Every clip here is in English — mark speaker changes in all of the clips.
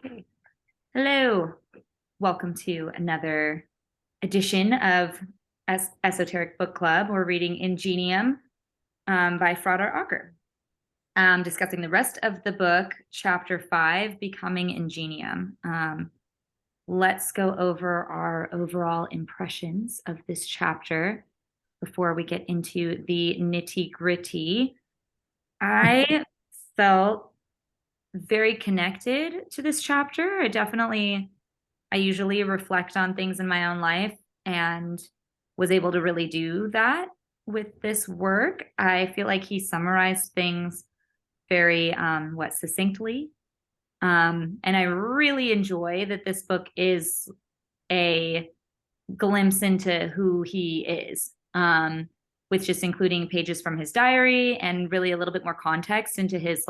Speaker 1: Okay. Hello. Welcome to another edition of Esoteric Book Club. We're reading Ingenium by Frater, discussing the rest of the book, Chapter 5, Becoming Ingenium. Let's go over our overall impressions of this chapter before we get into the nitty-gritty. I felt very connected to this chapter. I usually reflect on things in my own life and was able to really do that with this work. I feel like he summarized things very succinctly. And I really enjoy that this book is a glimpse into who he is, with just including pages from his diary and really a little bit more context into his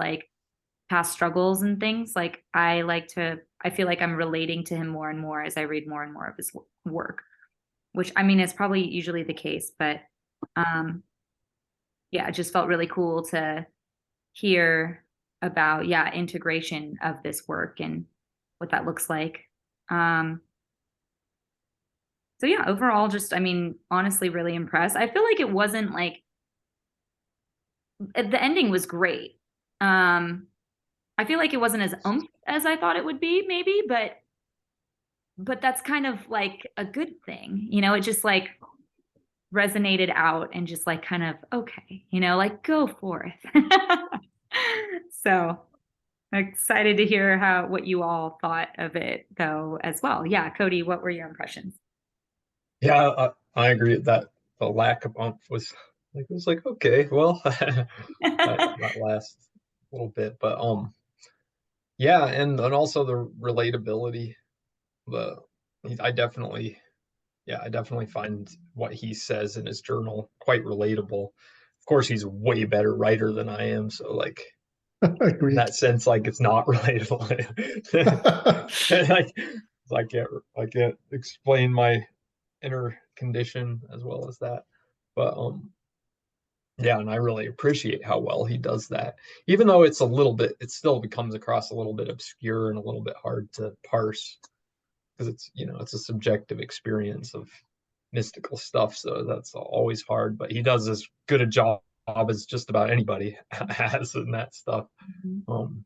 Speaker 1: past struggles and things. I feel like I'm relating to him more and more as I read more and more of his work, which I mean is probably usually the case, but yeah, it just felt really cool to hear about, yeah, integration of this work and what that looks like. So yeah, overall, just, I mean, honestly, really impressed. I feel like it wasn't like the ending was great. I feel like it wasn't as as I thought it would be, maybe, but that's kind of like a good thing, it just like resonated out and just like kind of okay, like go forth. So excited to hear what you all thought of it though as well. Yeah, Cody, what were your impressions?
Speaker 2: Yeah, I agree that the lack of umph was like it was like okay, well, that last little bit, but yeah, and also the relatability. The I definitely I definitely find what he says in his journal quite relatable. Of course, he's a way better writer than I am, so like in
Speaker 3: Agreed.
Speaker 2: that sense, like it's not relatable. like I can't explain my inner condition as well as that. But yeah, and I really appreciate how well he does that. Even though it's a little bit, it still becomes across a little bit obscure and a little bit hard to parse because it's a subjective experience of mystical stuff. So that's always hard. But he does as good a job as just about anybody has in that stuff.
Speaker 1: Mhm.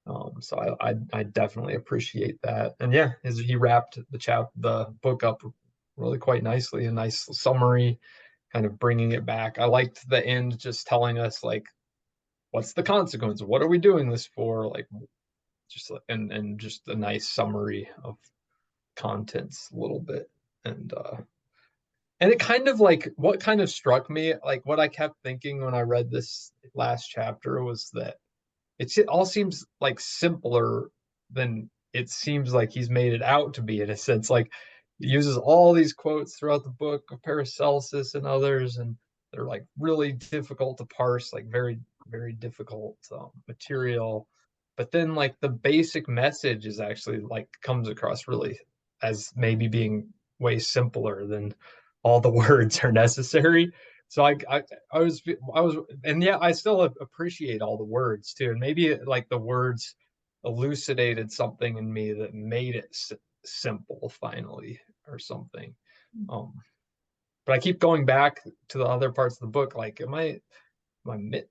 Speaker 2: Um, so I definitely appreciate that. And yeah, he wrapped the book up really quite nicely, a nice summary, kind of bringing it back. I liked the end, just telling us like, what's the consequence? What are we doing this for? Like, just and just a nice summary of contents a little bit, and it kind of like what kind of struck me, like what I kept thinking when I read this last chapter was that it all seems like simpler than it seems like he's made it out to be in a sense. Like he uses all these quotes throughout the book of Paracelsus and others, and they're like really difficult to parse, like very, very difficult material. But then like the basic message is actually like comes across really as maybe being way simpler than all the words are necessary. So I was, and yeah, I still appreciate all the words too. And maybe like the words elucidated something in me that made it simple finally or something. Um, but I keep going back to the other parts of the book. Like,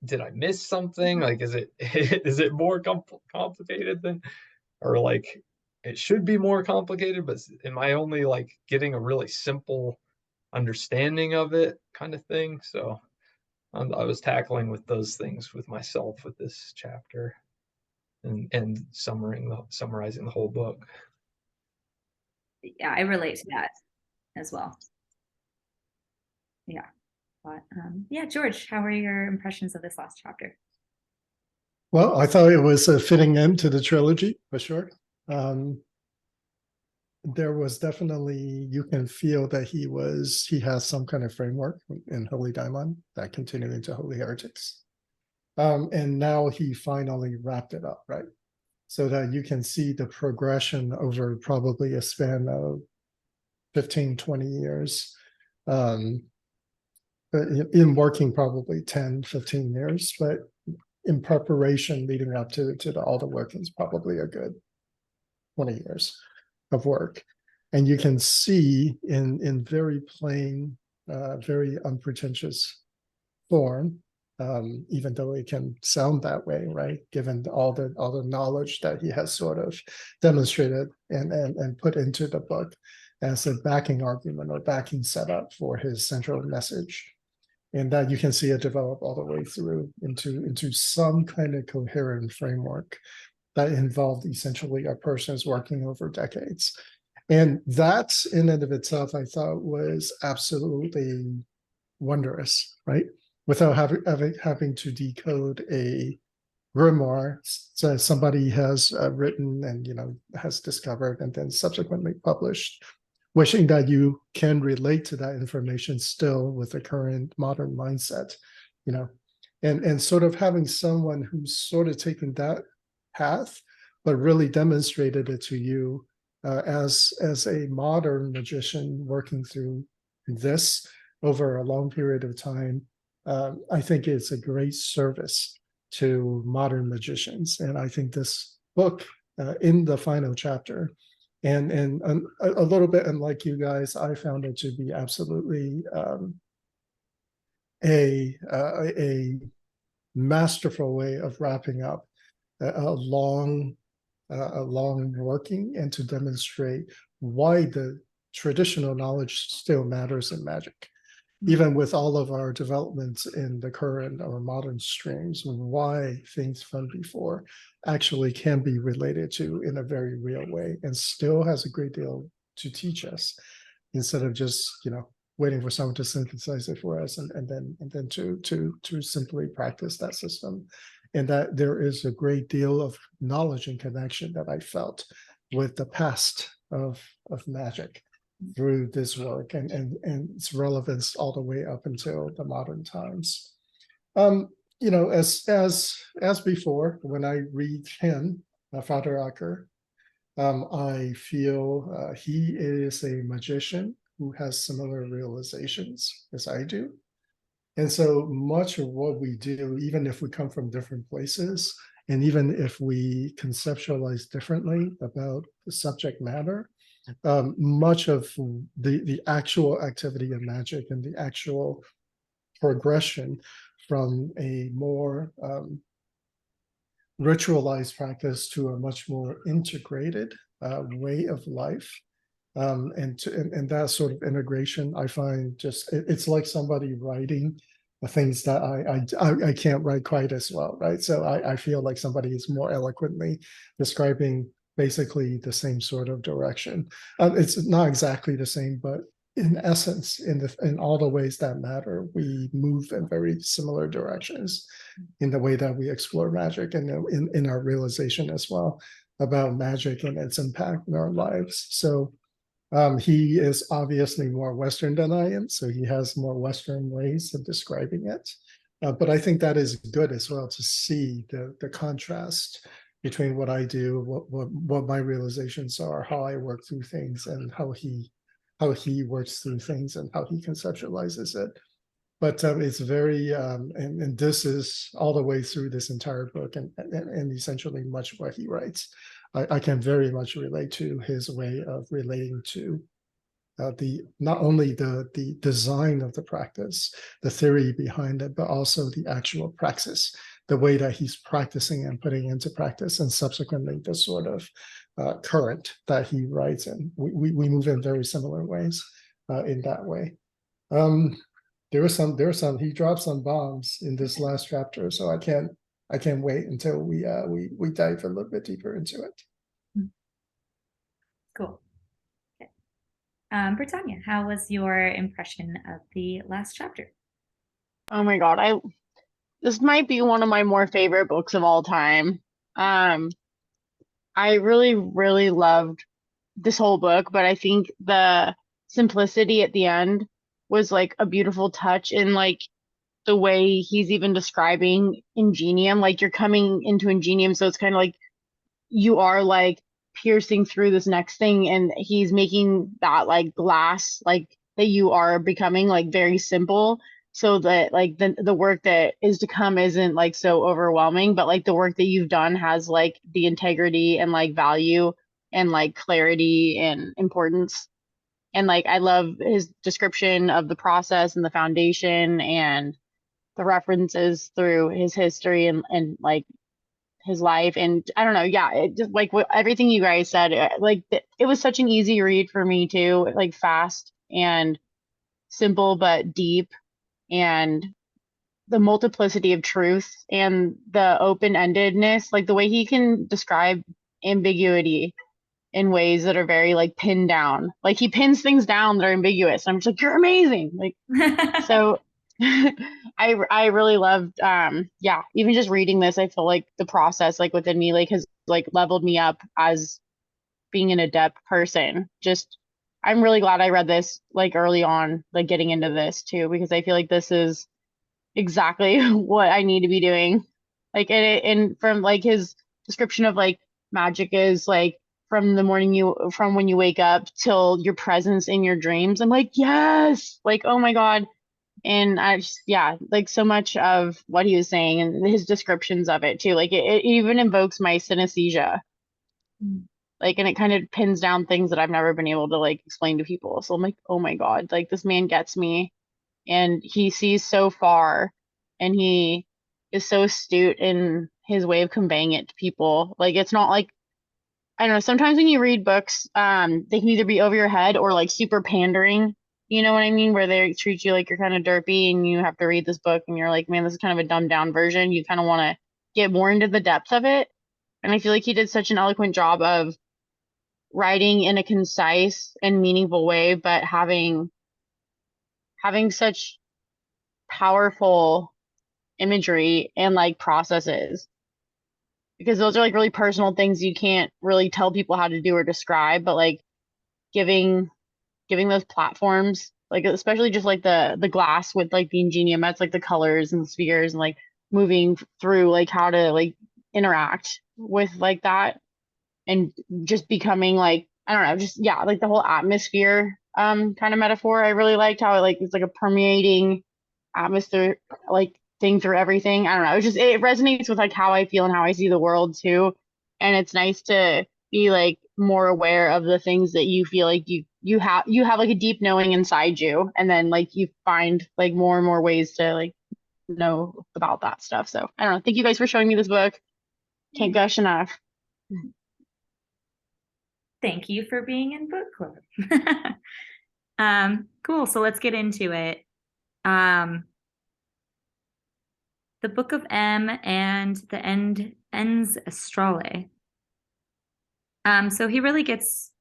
Speaker 2: did I miss something? Like, is it, is it more complicated than, or like, it should be more complicated, but am I only like getting a really simple understanding of it kind of thing? So I was tackling with those things with myself with this chapter and summarizing the whole book.
Speaker 1: Yeah, I relate to that as well. Yeah. But yeah, George, how were your impressions of this last chapter?
Speaker 3: Well, I thought it was a fitting end to the trilogy for sure. Um, there was definitely, you can feel that he has some kind of framework in Holy Daimon that continued into Holy Heretics. And now he finally wrapped it up, right? So that you can see the progression over probably a span of 15, 20 years. Um, in working probably 10, 15 years, but in preparation leading up to all the workings, probably a good 20 years of work. And you can see in very plain, very unpretentious form, even though it can sound that way, right? Given all the knowledge that he has sort of demonstrated and put into the book as a backing argument or backing setup for his central message. And that you can see it develop all the way through into some kind of coherent framework that involved essentially a person's working over decades. And that in and of itself, I thought was absolutely wondrous, right? Without having to decode a grimoire so somebody has written and has discovered and then subsequently published, wishing that you can relate to that information still with the current modern mindset, and sort of having someone who's sort of taken that path, but really demonstrated it to you as a modern magician working through this over a long period of time. I think it's a great service to modern magicians. And I think this book in the final chapter, and a little bit unlike you guys, I found it to be absolutely a masterful way of wrapping up a long working and to demonstrate why the traditional knowledge still matters in magic. Even with all of our developments in the current or modern streams, why things from before actually can be related to in a very real way and still has a great deal to teach us, instead of just waiting for someone to synthesize it for us and then to simply practice that system. And that there is a great deal of knowledge and connection that I felt with the past of magic through this work and its relevance all the way up until the modern times. As before, when I read him, Frater, I feel he is a magician who has similar realizations as I do. And so much of what we do, even if we come from different places, and even if we conceptualize differently about the subject matter, much of the actual activity of magic and the actual progression from a more ritualized practice to a much more integrated way of life, and that sort of integration, I find it's like somebody writing things that I can't write quite as well, right? So I feel like somebody is more eloquently describing basically the same sort of direction. It's not exactly the same, but in essence, in all the ways that matter, we move in very similar directions in the way that we explore magic and in our realization as well about magic and its impact in our lives. So he is obviously more Western than I am, so he has more Western ways of describing it. But I think that is good as well to see the contrast between what I do, what my realizations are, how I work through things, and how he works through things and how he conceptualizes it. But it's very, and this is all the way through this entire book and essentially much what he writes. I can very much relate to his way of relating to not only the design of the practice, the theory behind it, but also the actual praxis, the way that he's practicing and putting into practice, and subsequently the sort of current that he writes in. We move in very similar ways in that way. He dropped some bombs in this last chapter, so I can't wait until we dive a little bit deeper into it.
Speaker 1: Cool. Okay. Britannia, how was your impression of the last chapter?
Speaker 4: Oh my God, this might be one of my more favorite books of all time. I really, really loved this whole book, but I think the simplicity at the end was like a beautiful touch in like the way he's even describing Ingenium. Like you're coming into Ingenium, so it's kind of like you are like piercing through this next thing, and he's making that like glass like that you are becoming like very simple so that like the work that is to come isn't like so overwhelming, but like the work that you've done has like the integrity and like value and like clarity and importance. And like I love his description of the process and the foundation and the references through his history and like his life. And I don't know, yeah, it just like everything you guys said, like it was such an easy read for me too, like fast and simple but deep, and the multiplicity of truth and the open-endedness, like the way he can describe ambiguity in ways that are very like pinned down. Like he pins things down that are ambiguous. I'm just like, you're amazing. Like so I really loved yeah, even just reading this, I feel like the process like within me like has like leveled me up as being an adept person. Just I'm really glad I read this like early on, like getting into this too, because I feel like this is exactly what I need to be doing. Like and from like his description of like magic is like from when you wake up till your presence in your dreams. I'm like, yes, like oh my God. And I just, yeah, like so much of what he was saying and his descriptions of it too. Like it even invokes my synesthesia. Like, and it kind of pins down things that I've never been able to like explain to people. So I'm like, oh my God, like this man gets me, and he sees so far, and he is so astute in his way of conveying it to people. Like it's not like I don't know, sometimes when you read books, they can either be over your head or like super pandering. You know what I mean? Where they treat you like you're kind of derpy and you have to read this book and you're like, man, this is kind of a dumbed down version. You kind of want to get more into the depth of it. And I feel like he did such an eloquent job of writing in a concise and meaningful way, but having such powerful imagery and like processes, because those are like really personal things you can't really tell people how to do or describe, but like giving those platforms, like especially just like the glass with like the Ingenium, that's like the colors and the spheres and like moving through like how to like interact with like that, and just becoming like I don't know, just yeah, like the whole atmosphere kind of metaphor. I really liked how it like it's like a permeating atmosphere like thing through everything. I don't know. It just it resonates with like how I feel and how I see the world too. And it's nice to be like more aware of the things that you feel like you have like a deep knowing inside you, and then like you find like more and more ways to like know about that stuff. So I don't know. Thank you guys for showing me this book. Can't gush enough.
Speaker 1: Thank you for being in book club. Cool. So let's get into it. The Book of M and the Ens Astrale. So he really gets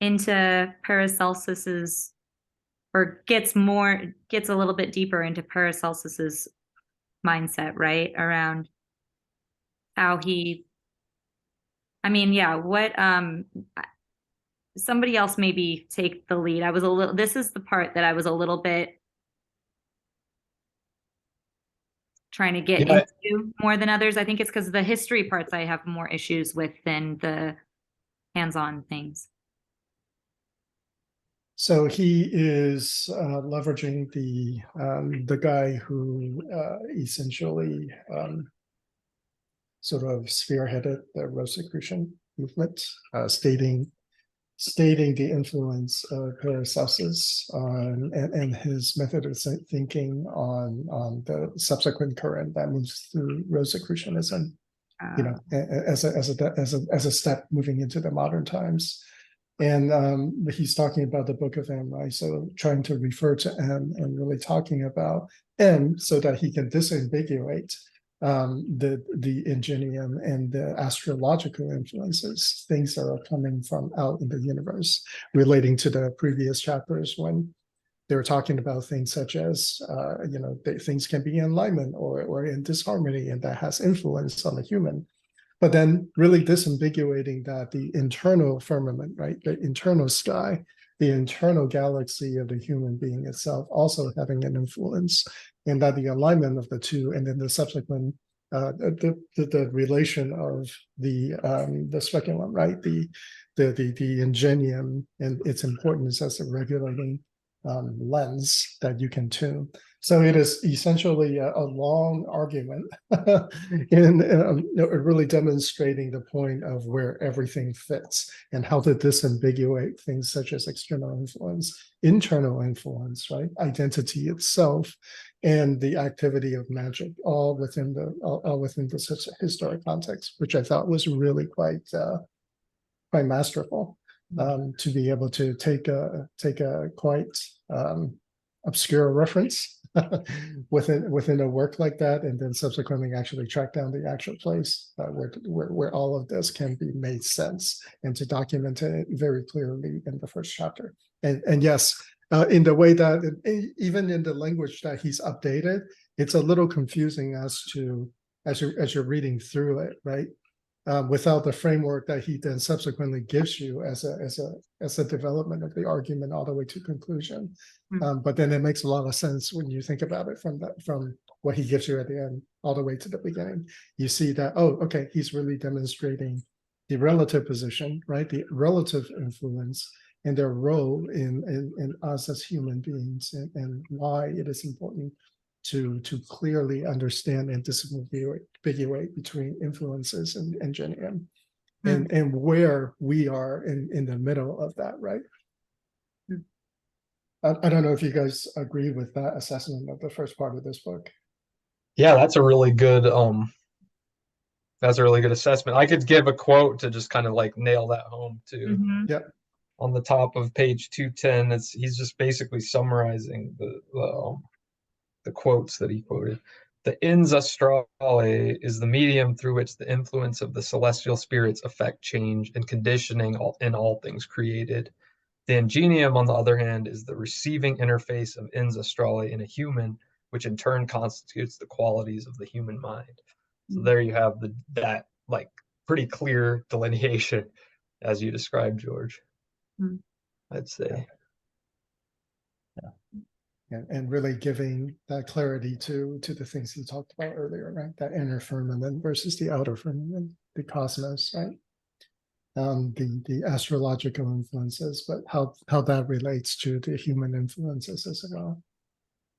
Speaker 1: into Paracelsus's, or gets a little bit deeper into Paracelsus's mindset, right? Around how he, I mean, yeah, what somebody else maybe take the lead. This is the part that I was a little bit trying to get into more than others. I think it's because the history parts I have more issues with than the hands-on things.
Speaker 3: So he is leveraging the guy who essentially sort of spearheaded the Rosicrucian movement, stating the influence of Paracelsus and his method of thinking on the subsequent current that moves through Rosicrucianism, you know, as a step moving into the modern times. And he's talking about the Book of M, right? So trying to refer to M and really talking about M so that he can disambiguate the Ingenium and the astrological influences, things that are coming from out in the universe, relating to the previous chapters when they were talking about things such as, things can be in alignment or in disharmony, and that has influence on the human. But then really disambiguating that the internal firmament, right, the internal sky, the internal galaxy of the human being itself also having an influence, and that the alignment of the two, and then the subsequent the relation of the speculum, right, the Ingenium and its importance as a regulating lens that you can tune. So it is essentially a long argument in really demonstrating the point of where everything fits and how to disambiguate things such as external influence, internal influence, right? Identity itself, and the activity of magic, all within the historic context, which I thought was really quite masterful. To be able to take a quite obscure reference within a work like that, and then subsequently actually track down the actual place where all of this can be made sense, and to document it very clearly in the first chapter. And yes, in the way that even in the language that he's updated, it's a little confusing as you're reading through it, right? Without the framework that he then subsequently gives you as a development of the argument all the way to conclusion. But then it makes a lot of sense when you think about it from what he gives you at the end all the way to the beginning. You see that, oh, okay, he's really demonstrating the relative position, right? The relative influence and their role in us as human beings, and why it is important to clearly understand and disambiguate between influences and Ingenium, and where we are in the middle of that, right? I don't know if you guys agree with that assessment of the first part of this book.
Speaker 2: Yeah, that's a really good assessment. I could give a quote to just kind of like nail that home too.
Speaker 3: Yep.
Speaker 2: On the top of page 210, he's just basically summarizing the quotes that he quoted. The Ins Astrale is the medium through which the influence of the celestial spirits affect change and conditioning in all things created. The Ingenium, on the other hand, is the receiving interface of Ins Astrale in a human, which in turn constitutes the qualities of the human mind. So there you have that like pretty clear delineation as you described, George. I'd say.
Speaker 3: And really giving that clarity to the things he talked about earlier, right? That inner firmament versus the outer firmament, the cosmos, right? The astrological influences, but how that relates to the human influences as well.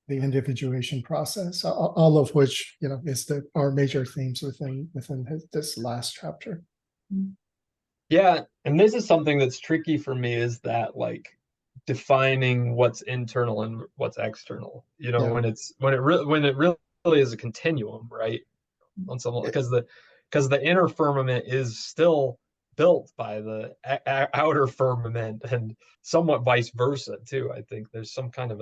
Speaker 3: The individuation process, all of which, is our major themes within this last chapter.
Speaker 2: Yeah, and this is something that's tricky for me, is that like defining what's internal and what's external. When it really is a continuum, right? On some, because the inner firmament is still built by the outer firmament, and somewhat vice versa too. I think there's some kind of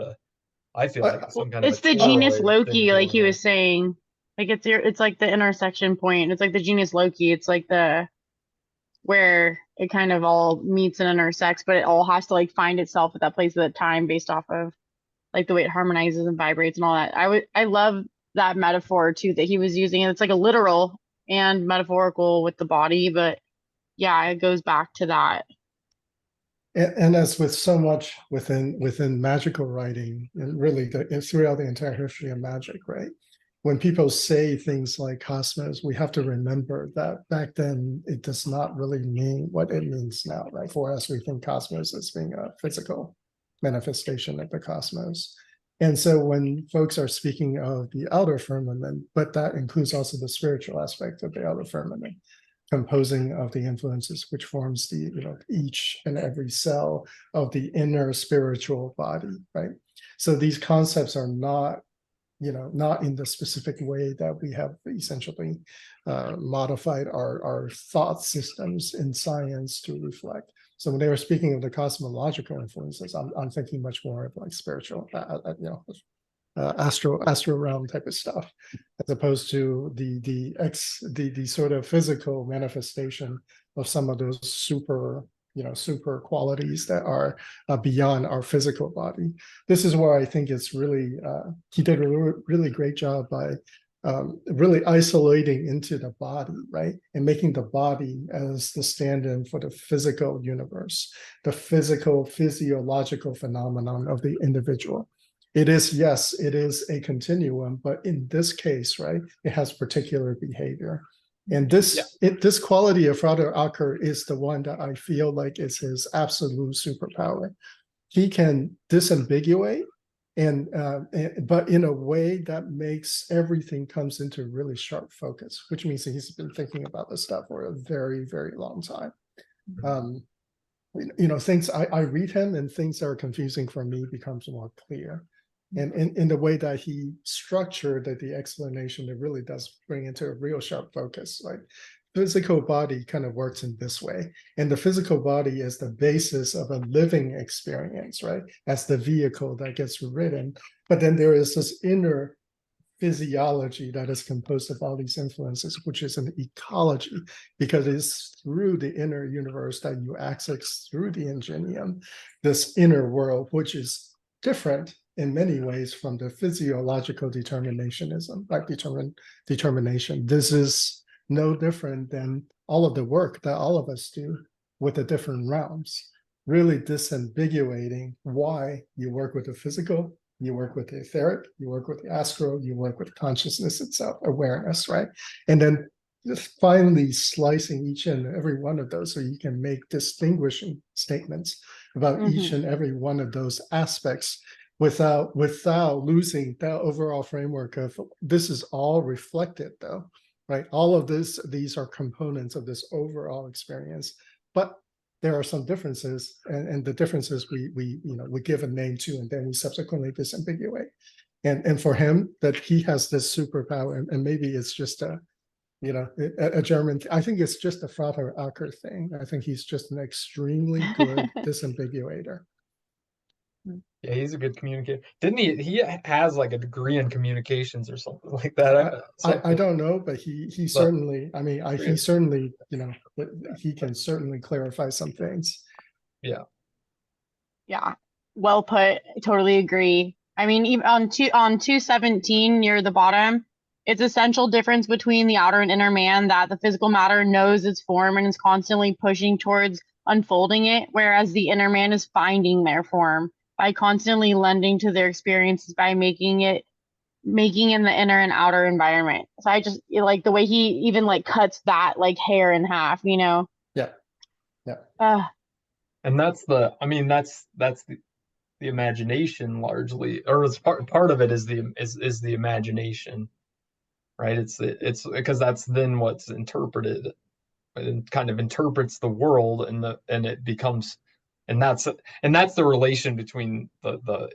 Speaker 4: it's the genus Loki, like he was saying. Like it's like the intersection point. It's like the genus Loki. It's like where it kind of all meets and intersects, but it all has to like find itself at that place at that time based off of like the way it harmonizes and vibrates and all that. I love that metaphor too that he was using. It's like a literal and metaphorical with the body, but yeah, it goes back to that.
Speaker 3: And as with so much within magical writing, and really throughout the entire history of magic, right? When people say things like cosmos, we have to remember that back then it does not really mean what it means now, right? For us, we think cosmos as being a physical manifestation of the cosmos. And so when folks are speaking of the outer firmament, but that includes also the spiritual aspect of the outer firmament, composing of the influences which forms the each and every cell of the inner spiritual body, right? So these concepts are not in the specific way that we have essentially modified our thought systems in science to reflect. So when they were speaking of the cosmological influences, I'm thinking much more of like spiritual, astral realm type of stuff, as opposed to the sort of physical manifestation of some of those super qualities that are beyond our physical body. This is where I think it's really he did a really great job by really isolating into the body, right? And making the body as the stand-in for the physical universe, the physiological phenomenon of the individual. It is a continuum, but in this case, right, it has particular behavior. And this quality of Frater Acker is the one that I feel like is his absolute superpower. he can disambiguate but in a way that makes everything comes into really sharp focus, which means that he's been thinking about this stuff for a very, very long time. Things I read him, and things that are confusing for me becomes more clear. And in the way that he structured the explanation, it really does bring into a real sharp focus. Like, physical body kind of works in this way, and the physical body is the basis of a living experience, right? As the vehicle that gets ridden. But then there is this inner physiology that is composed of all these influences, which is an ecology, because it's through the inner universe that you access through the Ingenium, this inner world, which is different in many ways from the physiological determinationism, like determination. This is no different than all of the work that all of us do with the different realms, really disambiguating why you work with the physical, you work with the etheric, you work with the astral, you work with consciousness itself, awareness, right? And then just finally slicing each and every one of those so you can make distinguishing statements about each and every one of those aspects without losing that overall framework of this is all reflected, though, right? All of these are components of this overall experience, but there are some differences, and the differences we give a name to, and then we subsequently disambiguate. And for him, that he has this superpower, and maybe it's just a German. I think it's just a Frater thing. I think he's just an extremely good disambiguator.
Speaker 2: Yeah, he's a good communicator. Didn't he? He has like a degree in communications or something like that.
Speaker 3: I don't know, but he certainly. I mean, he certainly he can certainly clarify some things.
Speaker 2: Yeah.
Speaker 4: Yeah. Well put. I totally agree. I mean, even on 217 near the bottom, it's essential difference between the outer and inner man that the physical matter knows its form and is constantly pushing towards unfolding it, whereas the inner man is finding their form by constantly lending to their experiences by making in the inner and outer environment. So I just like the way he even like cuts that like hair in half,
Speaker 3: Yeah.
Speaker 2: And that's the imagination largely, or it's part of it is the imagination, right? It's because that's then what's interpreted and kind of interprets the world, and it becomes, and that's the relation between the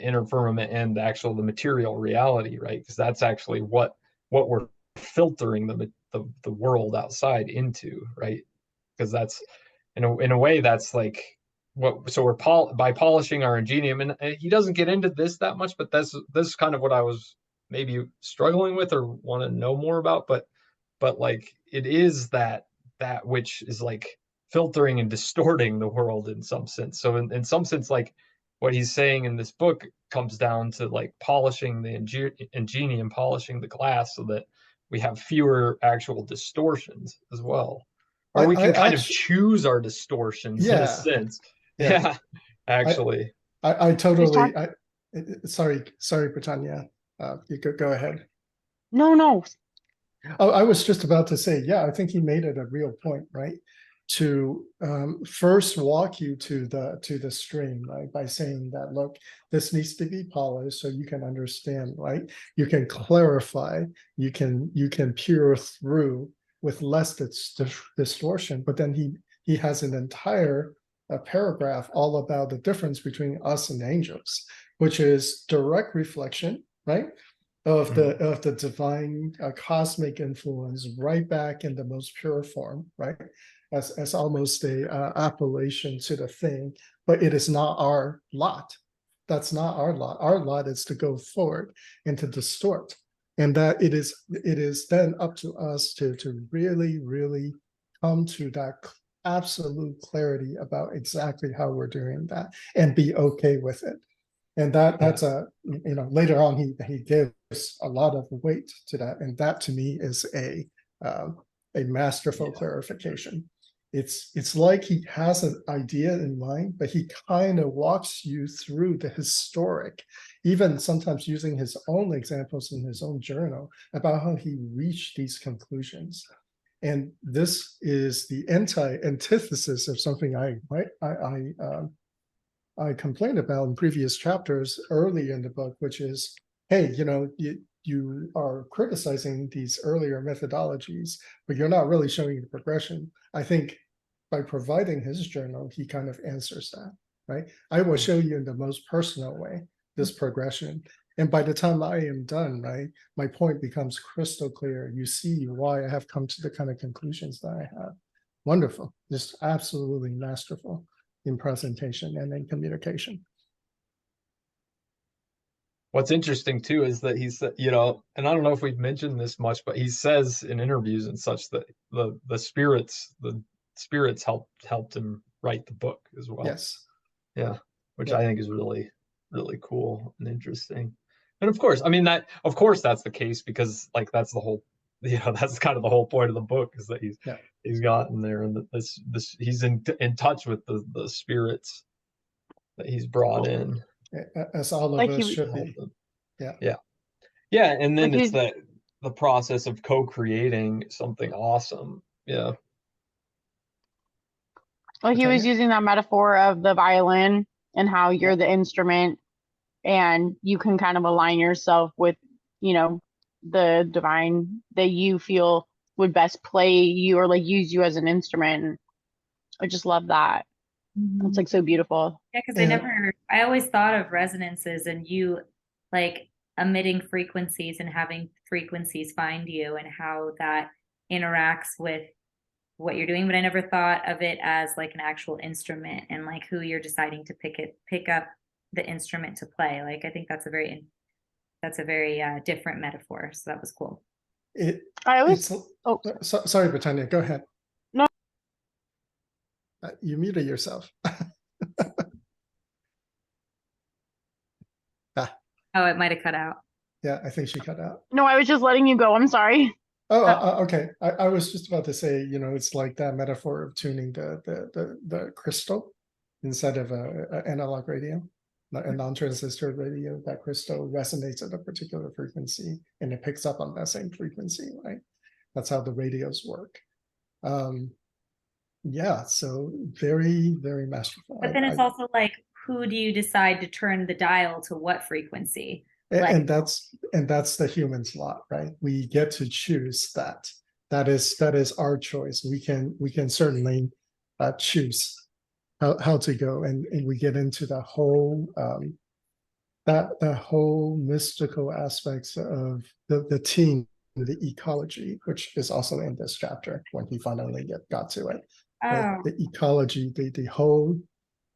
Speaker 2: inner firmament and the material reality, right? Because that's actually what we're filtering the world outside into, right? Because that's in a way that's like so we're by polishing our ingenium, and he doesn't get into this that much, but this is kind of what I was maybe struggling with or want to know more about, but like it is that which is like filtering and distorting the world in some sense. So in some sense, like what he's saying in this book comes down to like polishing the ingenium, polishing the glass so that we have fewer actual distortions as well. Or we can kind of choose our distortions in a sense. Yeah, actually.
Speaker 3: I totally. Sorry, Britannia. You could go ahead.
Speaker 4: No.
Speaker 3: Oh, I was just about to say, yeah, I think he made it a real point, right? To first walk you to the stream, right? By saying that, look, this needs to be polished so you can understand, right? You can clarify, you can peer through with less distortion. But then he has an entire paragraph all about the difference between us and angels, which is direct reflection, right? Of the divine cosmic influence right back in the most pure form, right? As almost a appellation to the thing, but it is not our lot. That's not our lot. Our lot is to go forward and to distort, and that it is then up to us to really, really come to that absolute clarity about exactly how we're doing that and be okay with it. And that's later on he gives a lot of weight to that, and that to me is a masterful clarification. It's like he has an idea in mind, but he kind of walks you through the historic, even sometimes using his own examples in his own journal about how he reached these conclusions. And this is the antithesis of something I I complained about in previous chapters early in the book, which is, hey, you are criticizing these earlier methodologies, but you're not really showing the progression. I think by providing his journal, he kind of answers that, right? I will show you in the most personal way this progression. And by the time I am done, right, my point becomes crystal clear. You see why I have come to the kind of conclusions that I have. Wonderful, just absolutely masterful in presentation and in communication.
Speaker 2: What's interesting too is that he's, and I don't know if we've mentioned this much, but he says in interviews and such that the spirits helped him write the book as well.
Speaker 3: Yes.
Speaker 2: Yeah, which
Speaker 3: Yeah.
Speaker 2: I think is really, really cool and interesting. And of course, I mean that's the case because like that's the whole, that's kind of the whole point of the book is that he's gotten there and this he's in touch with the spirits that he's brought in.
Speaker 3: As all of
Speaker 4: Like
Speaker 3: us
Speaker 4: he-
Speaker 3: should be.
Speaker 2: Yeah, and then
Speaker 4: Like
Speaker 2: it's the process of co-creating something awesome. Yeah.
Speaker 4: Well, he was
Speaker 3: Tanya?
Speaker 4: using that metaphor of the violin and how you're the instrument and you can kind of align yourself with, the divine that you feel would best play you or like use you as an instrument. And I just love that. It's like so beautiful.
Speaker 1: Yeah, because
Speaker 3: And-
Speaker 1: I always thought of resonances and you like emitting frequencies and having frequencies find you and how that interacts with what you're doing, but I never thought of it as like an actual instrument and like who you're deciding to pick up the instrument to play. Like I think that's a very different metaphor. So that was cool.
Speaker 4: I always,
Speaker 3: Sorry, Britannia, go ahead.
Speaker 4: No.
Speaker 3: You muted yourself.
Speaker 1: Oh, it might have cut out.
Speaker 3: Yeah, I think she cut out.
Speaker 4: no, I was just letting you go. I'm sorry.
Speaker 3: Oh, okay. I was just about to say, it's like that metaphor of tuning the crystal instead of a analog radio, a non-transistor radio. That crystal resonates at a particular frequency and it picks up on that same frequency, right? That's how the radios work. Yeah, so very, very masterful.
Speaker 1: But then it's also like, who do you decide to turn the dial to what frequency?
Speaker 3: And that's the human slot, right? We get to choose that. That is our choice. We can certainly choose how to go, and we get into the whole that whole mystical aspects of the team, the ecology, which is also in this chapter when he finally got to it.
Speaker 1: Oh.
Speaker 3: The ecology, the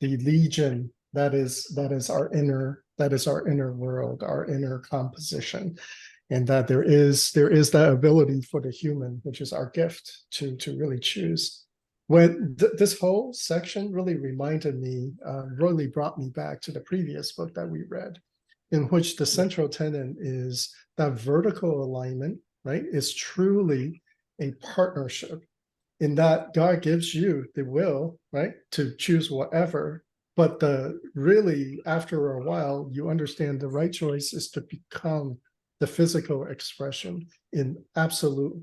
Speaker 3: legion that is our inner world, our inner composition, and that there is that ability for the human, which is our gift, to really choose. When this whole section really reminded me, really brought me back to the previous book that we read, in which the central tenet is that vertical alignment, right, is truly a partnership, in that God gives you the will, right, to choose whatever. But really, after a while, you understand the right choice is to become the physical expression in absolute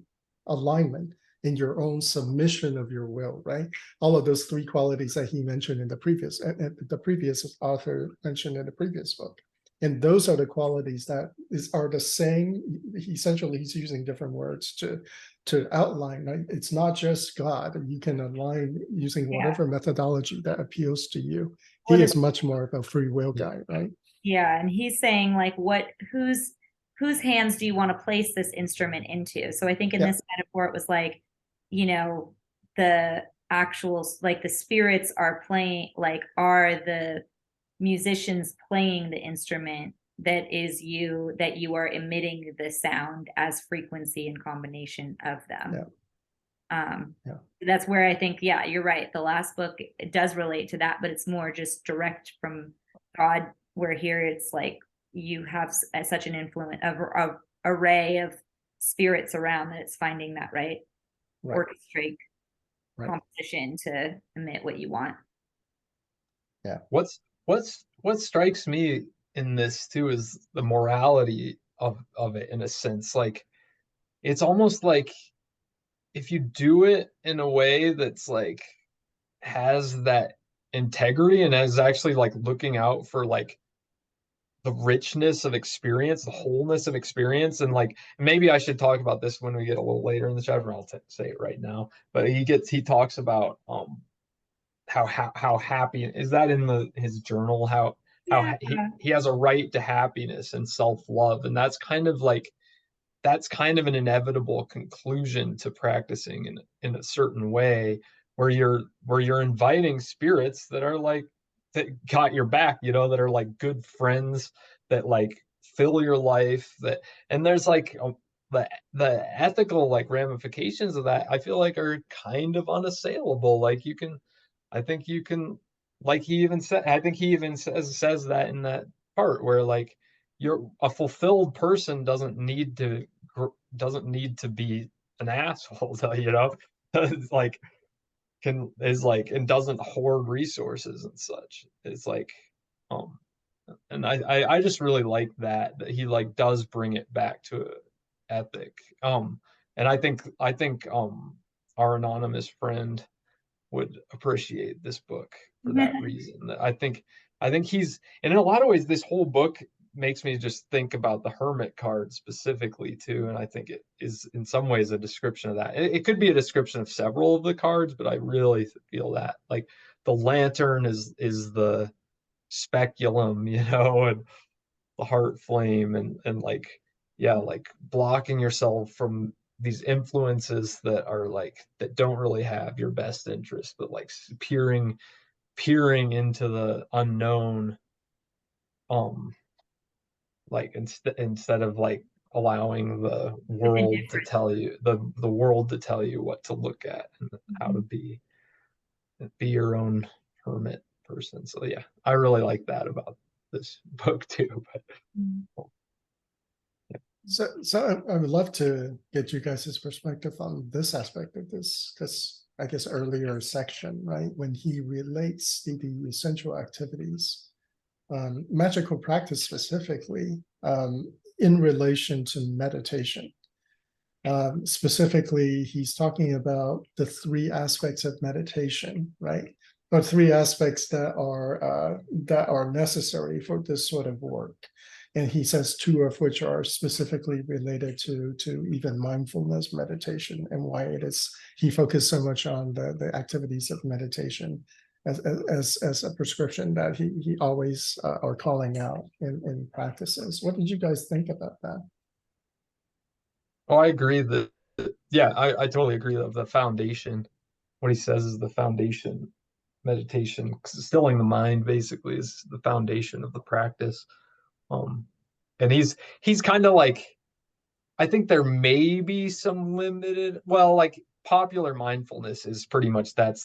Speaker 3: alignment, in your own submission of your will, right? All of those three qualities that he mentioned in the previous author mentioned in the previous book. And those are the qualities that are the same. Essentially, he's using different words to outline, right? It's not just God. You can align using whatever methodology that appeals to you. He is much more of a free will guy, right?
Speaker 1: Yeah, and he's saying like, whose hands do you want to place this instrument into? So I think in this metaphor, it was like, the actual, like the spirits are playing, like are the musicians playing the instrument that you are emitting the sound as frequency and combination of them. That's where I think, you're right. The last book, it does relate to that, but it's more just direct from God, where here it's like you have such an influence of array of spirits around that it's finding that right orchestrate composition to emit what you want.
Speaker 3: Yeah.
Speaker 2: What strikes me in this too is the morality of it, in a sense. Like it's almost like if you do it in a way that's like has that integrity and as actually like looking out for like the richness of experience, the wholeness of experience. And like, maybe I should talk about this when we get a little later in the chapter. I'll say it right now, but he talks about how happy is that in his journal, how
Speaker 1: Yeah.
Speaker 2: he has a right to happiness and self-love. And that's kind of an inevitable conclusion to practicing in a certain way, where you're inviting spirits that are like, that got your back, that are like good friends, that like fill your life, that, and there's like the ethical like ramifications of that, I feel like, are kind of unassailable. Like I think you can, like he even said, I think he even says that in that part where like, a fulfilled person doesn't need to be an asshole, it's like and doesn't hoard resources and such. It's like, um, and I just really like that he like does bring it back to ethic. And I think our anonymous friend would appreciate this book for that reason. I think he's, and in a lot of ways, this whole book makes me just think about the Hermit card specifically too. And I think it is in some ways a description of that. It could be a description of several of the cards, but I really feel that like the lantern is the speculum, and the heart flame, and like, yeah, like blocking yourself from these influences that are like, that don't really have your best interest, but like peering into the unknown, like instead of like allowing the world to tell you what to look at and how to be your own hermit person. So yeah, I really like that about this book too. But
Speaker 3: So I would love to get you guys' perspective on this aspect of this I guess earlier section, right? When he relates the essential activities, magical practice specifically, in relation to meditation. Specifically, he's talking about the three aspects of meditation, right? Or three aspects that are necessary for this sort of work. And he says two of which are specifically related to even mindfulness meditation, and why it is he focused so much on the activities of meditation as a prescription that he always are calling out in practices. What did you guys think about that?
Speaker 2: Oh, I agree that, yeah, I totally agree of the foundation. What he says is the foundation. Meditation, stilling the mind, basically, is the foundation of the practice. And he's kind of like, I think there may be some limited, well, like popular mindfulness is pretty much that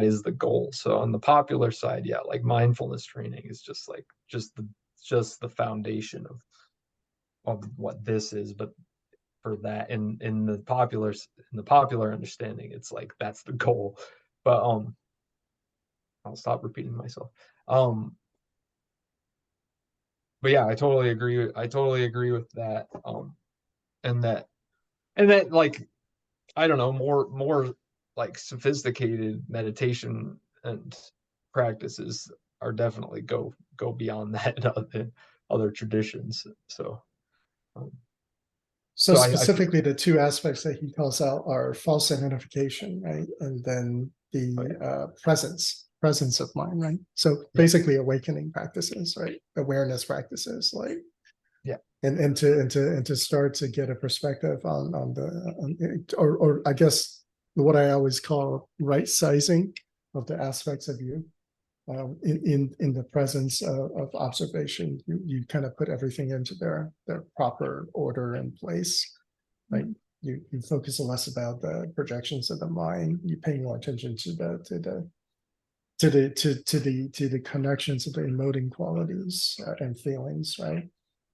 Speaker 2: is the goal. So on the popular side, yeah, like mindfulness training is just like just the foundation of what this is. But for that, in the popular understanding, it's like that's the goal. But I'll stop repeating myself. But yeah, I totally agree. I totally agree with that. And that like, I don't know, more like sophisticated meditation and practices are definitely go beyond that in other traditions. So um,
Speaker 3: So
Speaker 2: I
Speaker 3: specifically, the two aspects that he calls out are false identification, right? And then the presence of mind, right? So basically awakening practices, right? Awareness practices, like,
Speaker 2: yeah.
Speaker 3: And to start to get a perspective or I guess what I always call right sizing of the aspects of you. In the presence of observation, you kind of put everything into their proper order and place. Like you focus less about the projections of the mind. You pay more attention to the connections of the emoting qualities and feelings, right?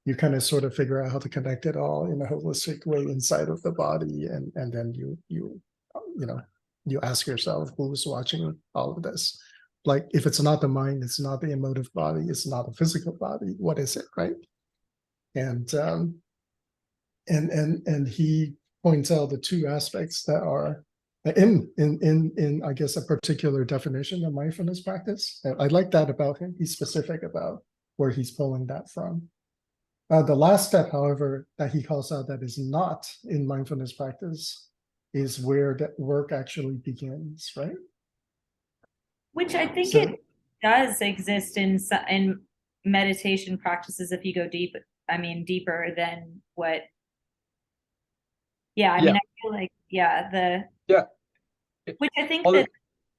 Speaker 3: You kind of sort of figure out how to connect it all in a holistic way inside of the body, and then you ask yourself, who's watching all of this? Like, if it's not the mind, it's not the emotive body, it's not the physical body, what is it, right? And he points out the two aspects that are in I guess a particular definition of mindfulness practice. I like that about him. He's specific about where he's pulling that from. The last step, however, that he calls out that is not in mindfulness practice is where that work actually begins, right?
Speaker 1: Which I think
Speaker 3: So-
Speaker 1: it does exist in meditation practices if you go deep. I mean, deeper than what. Yeah, I mean,
Speaker 2: Yeah.
Speaker 1: I feel like the
Speaker 2: Yeah.
Speaker 1: which I think
Speaker 2: Other-
Speaker 1: that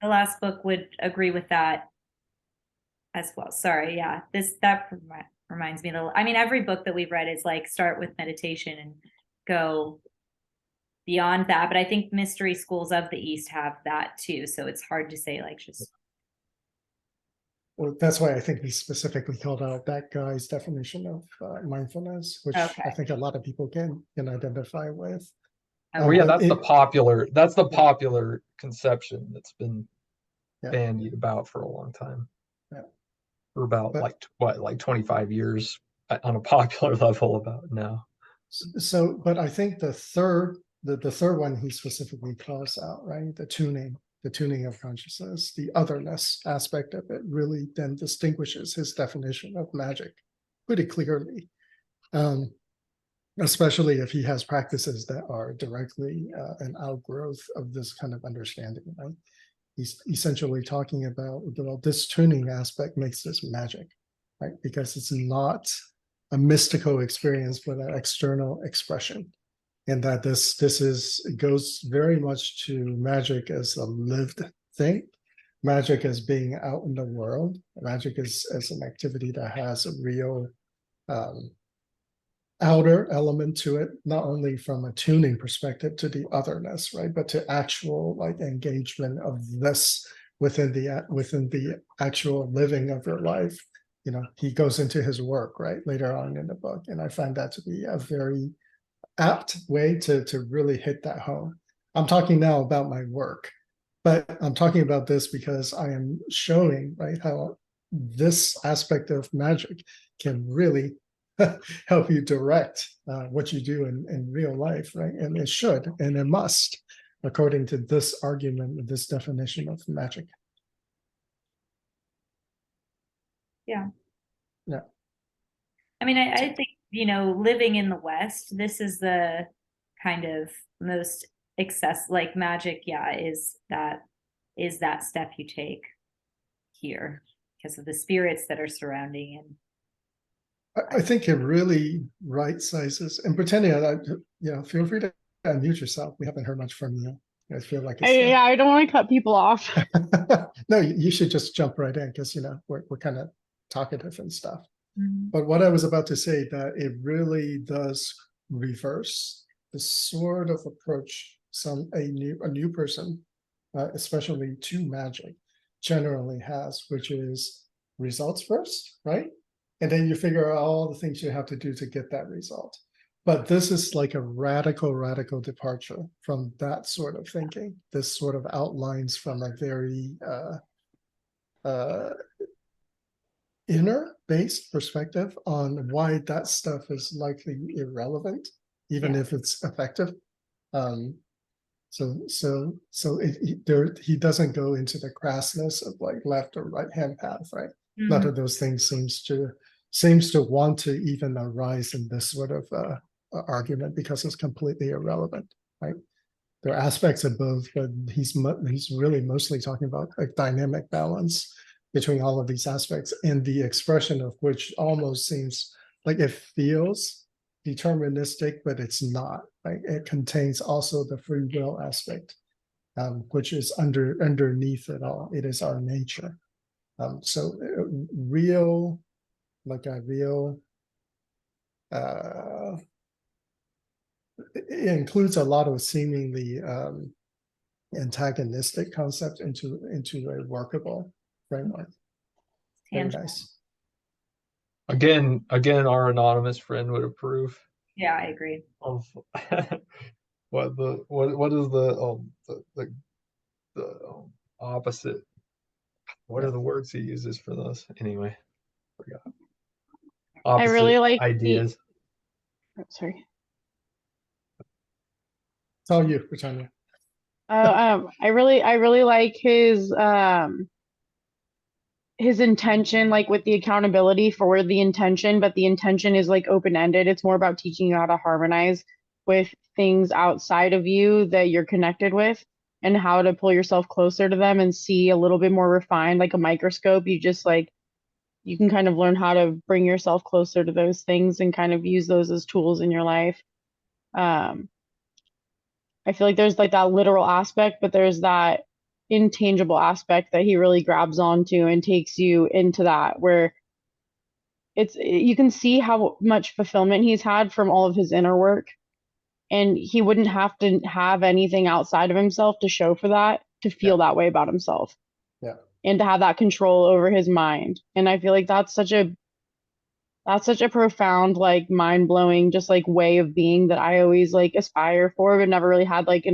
Speaker 1: the last book would agree with that as well. Sorry, yeah, that reminds me I mean, every book that we've read is like start with meditation and go beyond that, but I think mystery schools of the East have that too, so it's hard to say like just.
Speaker 3: Well, that's why I think he specifically called out that guy's definition of mindfulness, which
Speaker 1: Okay.
Speaker 3: I think a lot of people can identify with.
Speaker 2: Well, yeah,
Speaker 3: but
Speaker 2: that's the
Speaker 3: Yeah.
Speaker 2: popular conception that's been
Speaker 3: Yeah.
Speaker 2: bandied about for a long time.
Speaker 3: Yeah.
Speaker 2: For about
Speaker 3: But-
Speaker 2: like 25 years on a popular level about now.
Speaker 3: So, but I think the third one he specifically calls out, right? The tuning of consciousness, the otherness aspect of it really then distinguishes his definition of magic pretty clearly. Especially if he has practices that are directly an outgrowth of this kind of understanding, right? He's essentially talking about, well, this tuning aspect makes this magic, right? Because it's not a mystical experience, but an external expression. And that this goes very much to magic as a lived thing, magic as being out in the world, magic as an activity that has a real outer element to it, not only from a tuning perspective to the otherness, right, but to actual like engagement of this within the actual living of your life. You know, he goes into his work right later on in the book, and I find that to be a very apt way to really hit that home. I'm talking now about my work, but I'm talking about this because I am showing right how this aspect of magic can really help you direct what you do in real life, right? And it should, and it must, according to this argument, this definition of magic.
Speaker 1: Yeah.
Speaker 3: Yeah.
Speaker 1: I mean, I think, living in the West, this is the kind of most like magic, is that step you take here because of the spirits that are surrounding and
Speaker 3: I think it really right sizes and pretending feel free to unmute yourself. We haven't heard much from you. I feel like it's
Speaker 4: I don't want to cut people off.
Speaker 3: no, you should just jump right in because we're kind of talkative and stuff. But what I was about to say, that it really does reverse the sort of approach a new person, especially to magic, generally has, which is results first, right? And then you figure out all the things you have to do to get that result. But this is like a radical departure from that sort of thinking. This sort of outlines from a very inner based perspective on why that stuff is likely irrelevant, even if it's effective. He doesn't go into the crassness of like left or right hand path, right? None of those things seems to want to even arise in this sort of argument because it's completely irrelevant, right? There are aspects of both, but he's really mostly talking about a dynamic balance between all of these aspects, and the expression of which almost seems like it feels deterministic, but it's not, right? It contains also the free will aspect, which is underneath it all. It is our nature. So real, like a real, it includes a lot of seemingly antagonistic concepts into a workable framework. Very nice.
Speaker 2: Again, our anonymous friend would approve.
Speaker 1: Yeah, I agree.
Speaker 2: Of what is the opposite? What are the words he uses for this? Anyway, forgot.
Speaker 4: I really like
Speaker 2: ideas.
Speaker 4: Sorry.
Speaker 3: It's all you, Britannia.
Speaker 4: I really like his intention, like with the accountability for the intention, but the intention is like open-ended. It's more about teaching you how to harmonize with things outside of you that you're connected with and how to pull yourself closer to them and see a little bit more refined, like a microscope. You just like you can kind of learn how to bring yourself closer to those things and kind of use those as tools in your life. Um, I feel like there's like that literal aspect, but there's that intangible aspect that he really grabs onto and takes you into that where it's you can see how much fulfillment he's had from all of his inner work, and he wouldn't have to have anything outside of himself to show for that to
Speaker 3: Yeah.
Speaker 4: feel that way about himself
Speaker 3: Yeah.
Speaker 4: and to have that control over his mind. And I feel like that's such a profound, like mind-blowing, just like way of being that I always like aspire for, but never really had like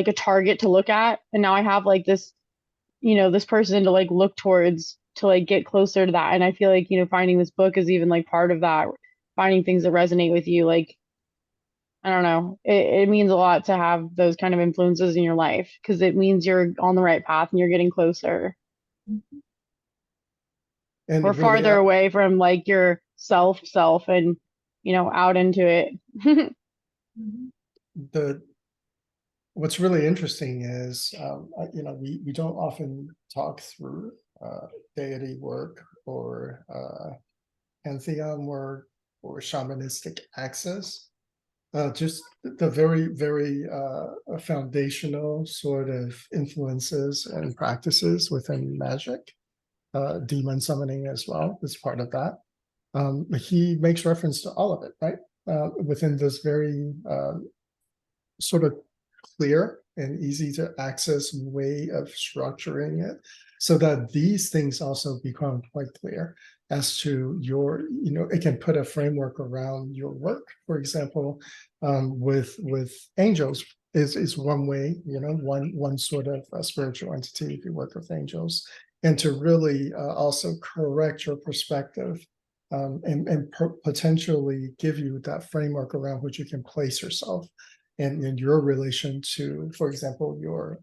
Speaker 4: a target to look at. And now I have like this, this person to like look towards to like get closer to that. And I feel like, finding this book is even like part of that, finding things that resonate with you. Like, I don't know, it means a lot to have those kind of influences in your life because it means you're on the right path and you're getting closer
Speaker 3: And
Speaker 4: or
Speaker 3: really,
Speaker 4: farther away from like your self and, out into it.
Speaker 3: the what's really interesting is, we don't often talk through deity work or pantheon work or shamanistic access. Just the very, very foundational sort of influences and practices within magic, demon summoning as well is part of that. He makes reference to all of it, right? Within this very sort of clear and easy to access way of structuring it so that these things also become quite clear as to your, it can put a framework around your work. For example, with angels is one way, one sort of spiritual entity if you work with angels, and to really also correct your perspective, and potentially give you that framework around which you can place yourself and in your relation to, for example, your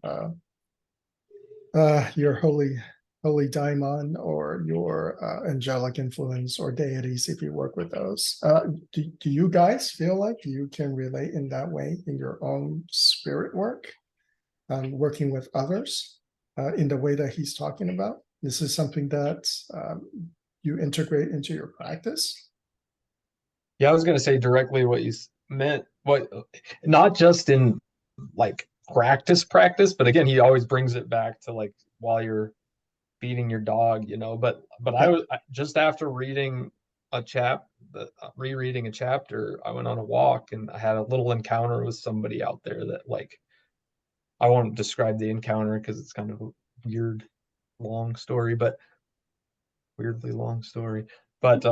Speaker 3: holy daimon or your angelic influence or deities if you work with those. Do you guys feel like you can relate in that way in your own spirit work, working with others in the way that he's talking about? This is something that you integrate into your practice.
Speaker 2: Yeah, I was going to say directly what you meant, what not just in like practice, but again, he always brings it back to like while you're feeding your dog, but I was just after rereading a chapter, I went on a walk and I had a little encounter with somebody out there that like I won't describe the encounter because it's kind of a weird long story, but weirdly long story. But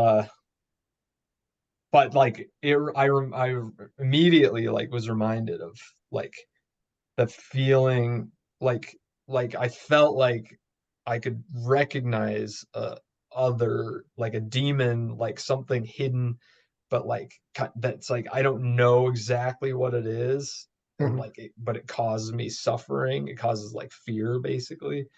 Speaker 2: like I immediately like was reminded of like the feeling like I felt like I could recognize other like a demon, like something hidden, but like that's like I don't know exactly what it is, and
Speaker 3: Mhm.
Speaker 2: like but it causes me suffering. It causes like fear basically,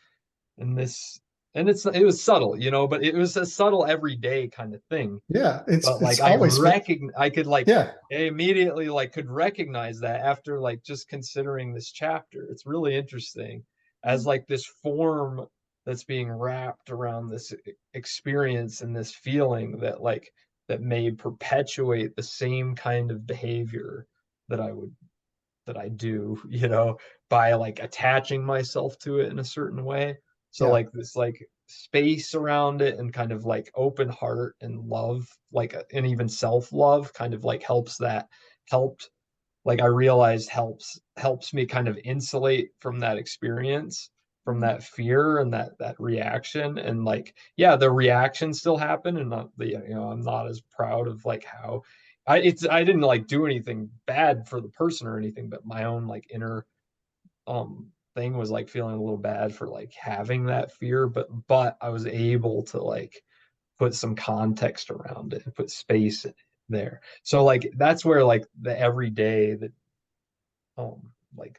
Speaker 2: and this and it was subtle, but it was a subtle everyday kind of thing.
Speaker 3: Yeah,
Speaker 2: But
Speaker 3: it's
Speaker 2: like I
Speaker 3: always been,
Speaker 2: recognize I could like
Speaker 3: yeah.
Speaker 2: I immediately like could recognize that after like just considering this chapter. It's really interesting as like this form that's being wrapped around this experience and this feeling that may perpetuate the same kind of behavior that I do, by like attaching myself to it in a certain way. So
Speaker 3: Yeah.
Speaker 2: like this like space around it and kind of like open heart and love, like and even self-love kind of like helped like I realized helps me kind of insulate from that experience, from that fear and that reaction. And like yeah, the reaction still happened, and not the I'm not as proud of like how I didn't like do anything bad for the person or anything, but my own like inner thing was like feeling a little bad for like having that fear, but I was able to like put some context around it and put space in it there. So like that's where like the everyday that like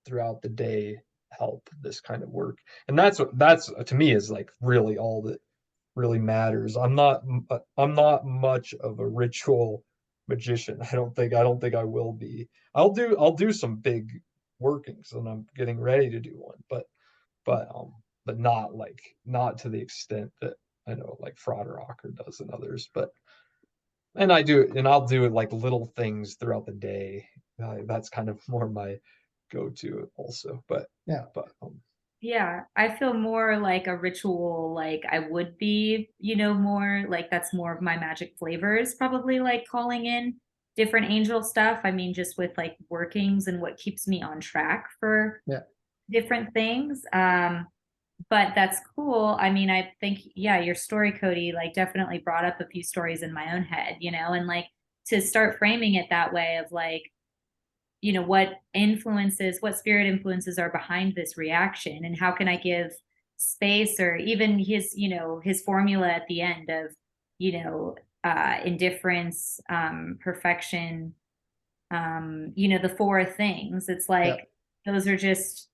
Speaker 2: throughout the day help this kind of work. And that's to me is like really all that really matters. I'm not much of a ritual magician. I don't think I will be. I'll do some big workings, and I'm getting ready to do one, but not to the extent that I know like Frater does and others. And I'll do it like little things throughout the day. That's kind of more my go-to also.
Speaker 3: Yeah.
Speaker 1: Yeah, I feel more like a ritual, like I would be, more like that's more of my magic flavors, probably like calling in different angel stuff. I mean, just with like workings and what keeps me on track for different things. But that's cool. I mean, I think, yeah, your story, Cody, like definitely brought up a few stories in my own head, and like to start framing it that way of like, what spirit influences are behind this reaction, and how can I give space, or even his formula at the end of, indifference, perfection, the four things. It's like, those are just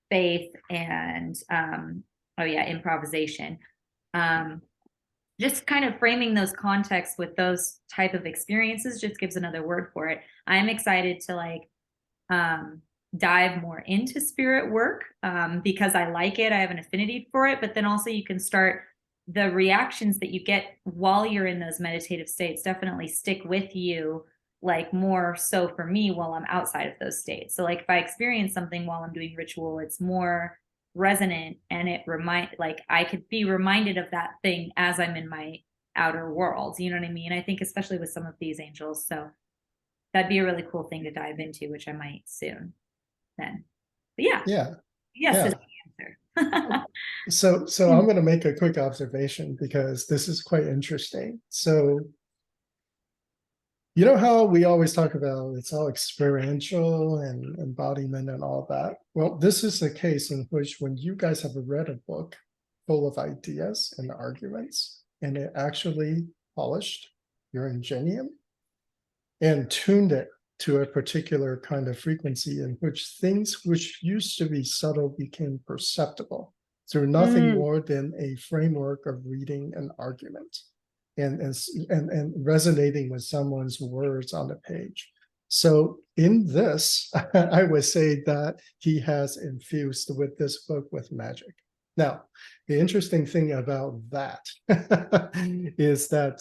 Speaker 1: faith and improvisation. Just kind of framing those contexts with those type of experiences just gives another word for it. I'm excited to like dive more into spirit work because I like it. I have an affinity for it, but then also you can start the reactions that you get while you're in those meditative states definitely stick with you, like more so for me while I'm outside of those states. So like if I experience something while I'm doing ritual, it's more resonant, and I could be reminded of that thing as I'm in my outer world. You know what I mean? I think especially with some of these angels. So that'd be a really cool thing to dive into, which I might soon then. But yes is the answer.
Speaker 3: So I'm going to make a quick observation because this is quite interesting. So you know how we always talk about it's all experiential and embodiment and all that? Well, this is a case in which when you guys have read a book full of ideas and arguments, and it actually polished your ingenium and tuned it to a particular kind of frequency in which things which used to be subtle became perceptible through nothing more than a framework of reading an argument and resonating with someone's words on the page. So in this, I would say that he has infused with this book with magic. Now, the interesting thing about that is that,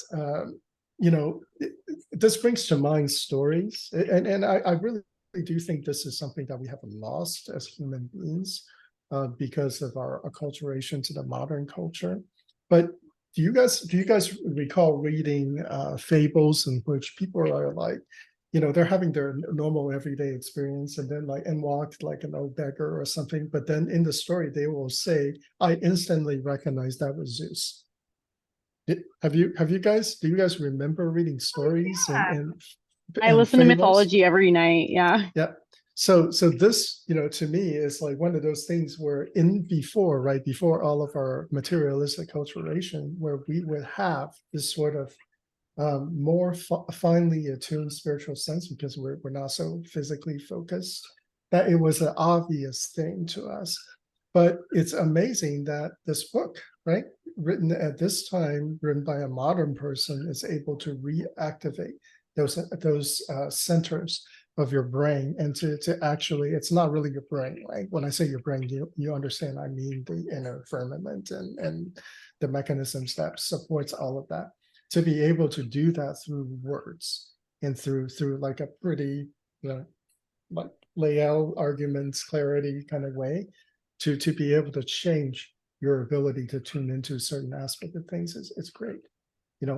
Speaker 3: this brings to mind stories. And I really do think this is something that we have lost as human beings because of our acculturation to the modern culture. But do you guys recall reading fables in which people are like, they're having their normal everyday experience and then and walked like an old beggar or something, but then in the story they will say, I instantly recognize that was Zeus. Do you guys remember reading stories? And
Speaker 4: I listen to mythology every night. Yeah.
Speaker 3: So this, to me is like one of those things where before all of our materialistic acculturation, where we would have this sort of more finely attuned spiritual sense because we're not so physically focused, that it was an obvious thing to us. But it's amazing that this book, right, written at this time, written by a modern person, is able to reactivate those centers of your brain and to actually, it's not really your brain, right? When I say your brain, you understand I mean the inner firmament and the mechanisms that supports all of that. To be able to do that through words and through like a pretty like layout, arguments, clarity kind of way, to be able to change your ability to tune into certain aspect of things is great.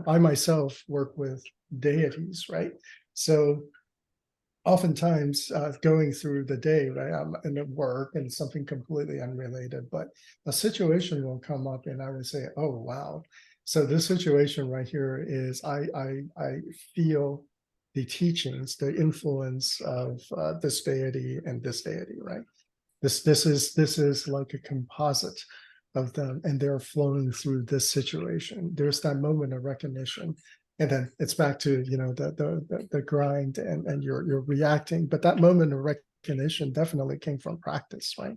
Speaker 3: I myself work with deities, right? So oftentimes going through the day, right, I'm in work and something completely unrelated, but a situation will come up and I would say, oh, wow. So this situation right here is I feel the teachings, the influence of this deity and this deity, right? This is like a composite of them, and they're flowing through this situation. There's that moment of recognition, and then it's back to the grind and you're reacting. But that moment of recognition definitely came from practice, right?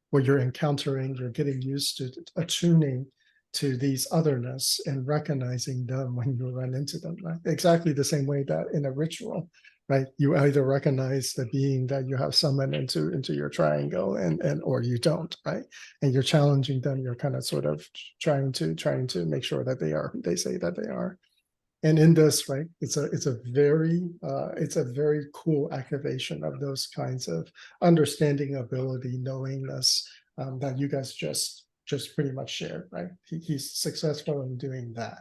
Speaker 3: Where you're encountering, you're getting used to attuning to these otherness and recognizing them when you run into them, right? Exactly the same way that in a ritual, right? You either recognize the being that you have summoned into your triangle and or you don't, right? And you're challenging them, you're kind of sort of trying to make sure that they are who they say that they are. And in this, right, it's a very cool activation of those kinds of understanding, ability, knowingness that you guys just pretty much shared, right? He's successful in doing that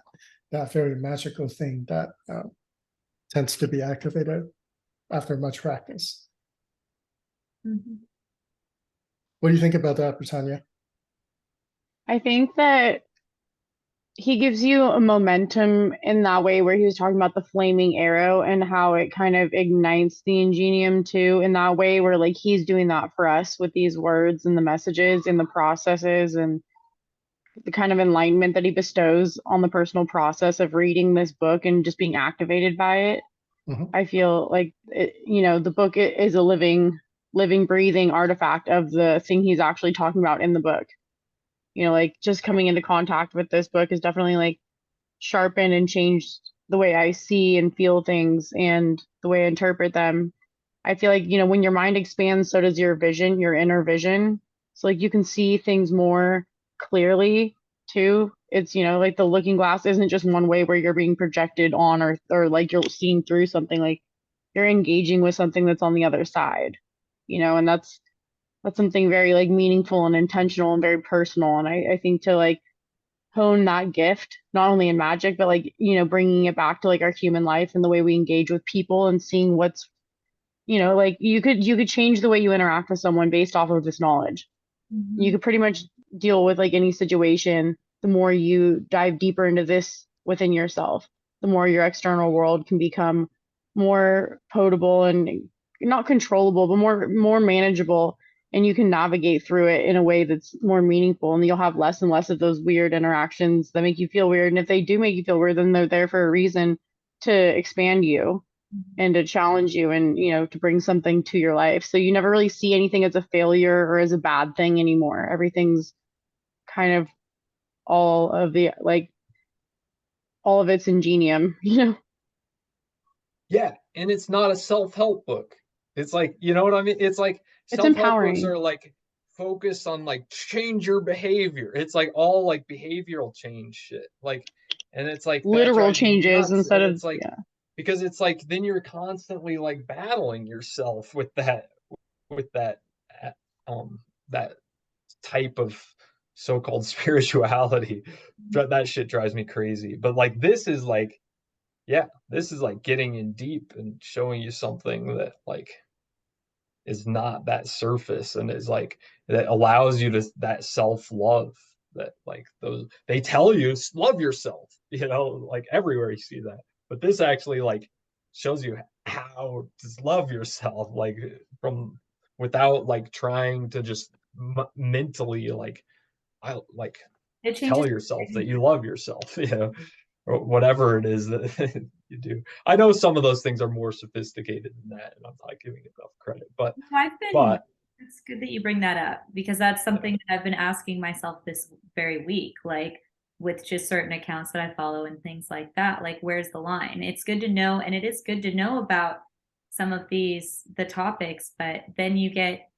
Speaker 3: very magical thing that tends to be activated after much practice.
Speaker 1: Mhm.
Speaker 3: What do you think about that, Britannia?
Speaker 4: I think that he gives you a momentum in that way where he was talking about the flaming arrow and how it kind of ignites the Ingenium too, in that way where like he's doing that for us with these words and the messages and the processes and the kind of enlightenment that he bestows on the personal process of reading this book and just being activated by it.
Speaker 3: Mhm.
Speaker 4: I feel like it, the book is a living, breathing artifact of the thing he's actually talking about in the book. Like just coming into contact with this book is definitely like sharpened and changed the way I see and feel things and the way I interpret them. I feel like, when your mind expands, so does your vision, your inner vision. So like you can see things more clearly too. It's, like the looking glass isn't just one way where you're being projected on or like you're seeing through something, like you're engaging with something that's on the other side, and that's something very like meaningful and intentional and very personal. And I think to like hone that gift, not only in magic, but like, bringing it back to like our human life and the way we engage with people and seeing what's, like you could change the way you interact with someone based off of this knowledge. You could pretty much deal with like any situation. The more you dive deeper into this within yourself, the more your external world can become more potable and not controllable, but more manageable. And you can navigate through it in a way that's more meaningful. And you'll have less and less of those weird interactions that make you feel weird. And if they do make you feel weird, then they're there for a reason to expand you and to challenge you and to bring something to your life. So you never really see anything as a failure or as a bad thing anymore. Everything's kind of all of the like all of its ingenium.
Speaker 2: Yeah, and it's not a self-help book. It's like, you know what I mean? It's like
Speaker 4: It's
Speaker 2: self-help books
Speaker 4: empowering.
Speaker 2: are like focused on like change your behavior. It's like all like behavioral change shit. Like, and it's like that
Speaker 4: Literal
Speaker 2: drives me
Speaker 4: changes
Speaker 2: nuts.
Speaker 4: instead
Speaker 2: And
Speaker 4: of
Speaker 2: it's like because it's like then you're constantly like battling yourself with that um that type of so-called spirituality. That shit drives me crazy. But like this is like yeah, this is like getting in deep and showing you something that like is not that surface and is like that allows you to that self-love that like those they tell you love yourself, like everywhere you see that. But this actually like shows you how to love yourself like from without like trying to just mentally like I like
Speaker 1: It
Speaker 2: tell
Speaker 1: changes.
Speaker 2: yourself that you love yourself, or whatever it is that you do. I know some of those things are more sophisticated than that, and I'm not giving it enough credit. But
Speaker 1: It's good that you bring that up because that's something that I've been asking myself this very week, like with just certain accounts that I follow and things like that. Like, where's the line? It's good to know, and it is good to know about some of the topics, but then you get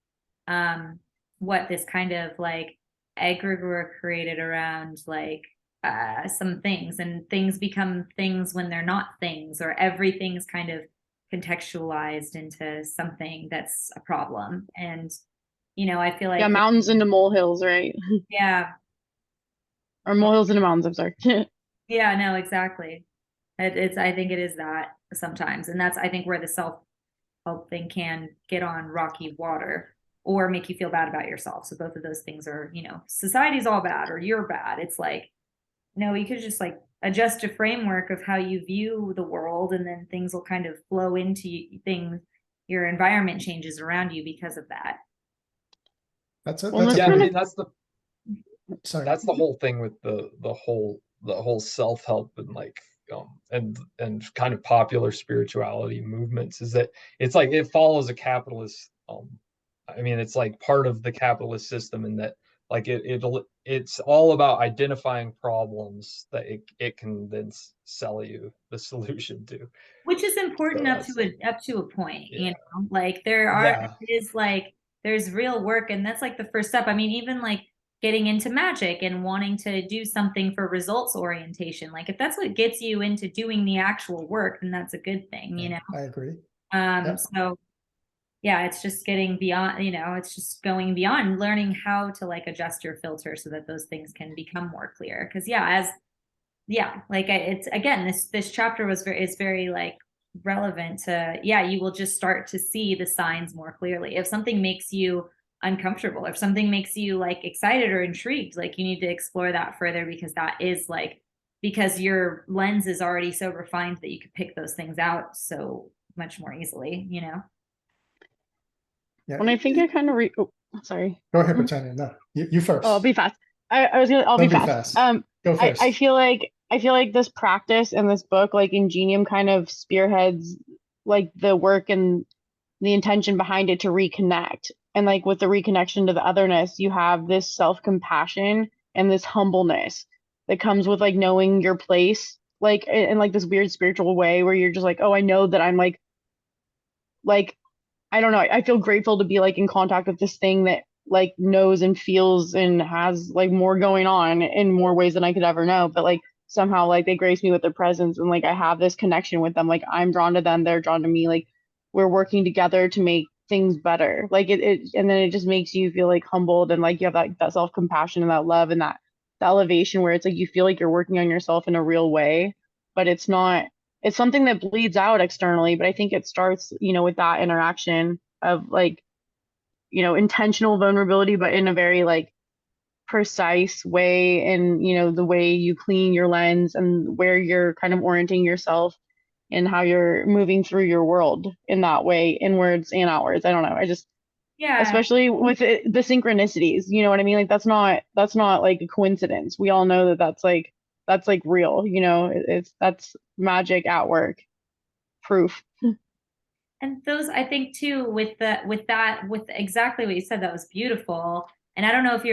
Speaker 1: what this kind of like egregore created around like some things, and things become things when they're not things, or everything's kind of contextualized into something that's a problem. And I feel
Speaker 4: yeah,
Speaker 1: like
Speaker 4: mountains into molehills, right?
Speaker 1: yeah,
Speaker 4: Or molehills into mountains, I'm sorry.
Speaker 1: yeah, no, exactly. It's I think it is that sometimes, and that's I think where the self-help thing can get on rocky water or make you feel bad about yourself. So both of those things are, society's all bad or you're bad. It's like, no, you could just like adjust a framework of how you view the world, and then things will kind of flow into things. Your environment changes around you because of that.
Speaker 3: That's it.
Speaker 4: Well,
Speaker 3: That's
Speaker 4: that's
Speaker 3: a
Speaker 2: yeah,
Speaker 4: kind
Speaker 3: pretty.
Speaker 4: of
Speaker 2: that's
Speaker 3: Sorry.
Speaker 2: the whole thing with the whole self-help and like and kind of popular spirituality movements is that it's like it follows a capitalist I mean, it's like part of the capitalist system in that like it's all about identifying problems that it can then sell you the solution to.
Speaker 1: Which is important
Speaker 2: So
Speaker 1: up
Speaker 2: that's
Speaker 1: to
Speaker 2: like,
Speaker 1: up to a point, you
Speaker 2: yeah.
Speaker 1: know, like
Speaker 2: Yeah.
Speaker 1: is like there's real work, and that's like the first step. I mean, even like getting into magic and wanting to do something for results orientation, like if that's what gets you into doing the actual work, then that's a good thing, you know.
Speaker 3: I agree.
Speaker 1: So yeah, it's just getting beyond, you know, it's just going beyond learning how to like adjust your filter so that those things can become more clear. Because like it's again, this chapter is very like relevant to, yeah, you will just start to see the signs more clearly. If something makes you uncomfortable, if something makes you like excited or intrigued, like you need to explore that further, because that is like, because your lens is already so refined that you could pick those things out so much more easily, you know.
Speaker 3: Yeah.
Speaker 4: And I think I kind of sorry.
Speaker 3: Go ahead, Britannia. No, you first.
Speaker 4: Oh, I'll be fast. I'll
Speaker 3: Don't
Speaker 4: be fast.
Speaker 3: Go first.
Speaker 4: I feel like this practice and this book, like Ingenium, kind of spearheads like the work and the intention behind it to reconnect. And like with the reconnection to the otherness, you have this self-compassion and this humbleness that comes with like knowing your place, like in like this weird spiritual way where you're just like, oh, I know that I'm like I don't know. I feel grateful to be like in contact with this thing that like knows and feels and has like more going on in more ways than I could ever know. But like somehow like they grace me with their presence, and like I have this connection with them. Like I'm drawn to them, they're drawn to me. Like we're working together to make things better. Like it and then it just makes you feel like humbled, and like you have that self-compassion and that love and that elevation where it's like you feel like you're working on yourself in a real way, but it's something that bleeds out externally. But I think it starts, you know, with that interaction of like, you know, intentional vulnerability, but in a very like precise way. And, you know, the way you clean your lens and where you're kind of orienting yourself and how you're moving through your world in that way, inwards and outwards. I don't know. I just,
Speaker 1: Yeah.
Speaker 4: especially with the synchronicities, you know what I mean? Like that's not like a coincidence. We all know that that's like real, you know, that's magic at work. Proof.
Speaker 1: And those, I think too, with exactly what you said, that was beautiful. And I don't know if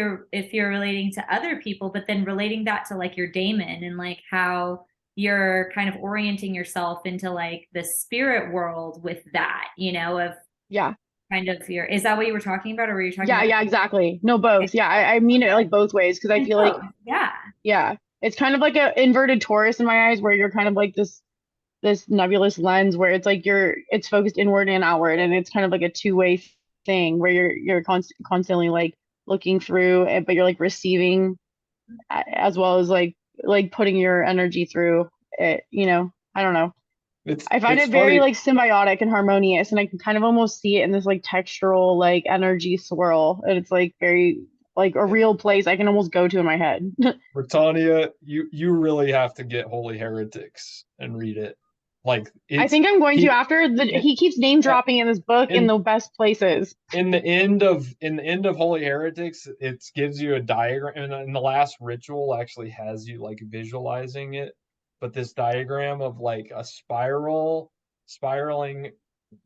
Speaker 1: you're relating to other people, but then relating that to like your daemon and like how you're kind of orienting yourself into like the spirit world with that, you know, of
Speaker 4: Yeah.
Speaker 1: kind of is that what you were talking about, or were you talking
Speaker 4: Yeah,
Speaker 1: about?
Speaker 4: yeah, exactly. No, both. Yeah, I mean it like both ways because I feel like, yeah, it's kind of like a inverted torus in my eyes where you're kind of like this nebulous lens where it's like it's focused inward and outward, and it's kind of like a two-way thing where you're constantly like looking through it, but you're like receiving as well as like putting your energy through it, you know. I don't know. I find
Speaker 2: It's
Speaker 4: it very
Speaker 2: funny.
Speaker 4: like symbiotic and harmonious, and I can kind of almost see it in this like textural like energy swirl, and it's like very like a real place I can almost go to in my head.
Speaker 2: Britannia, you really have to get Holy Heretics and read it. Like
Speaker 4: I think I'm going to after he keeps name
Speaker 2: Yeah.
Speaker 4: dropping in this book in the best places.
Speaker 2: In the end of Holy Heretics, it gives you a diagram, and the last ritual actually has you like visualizing it. But this diagram of like a spiraling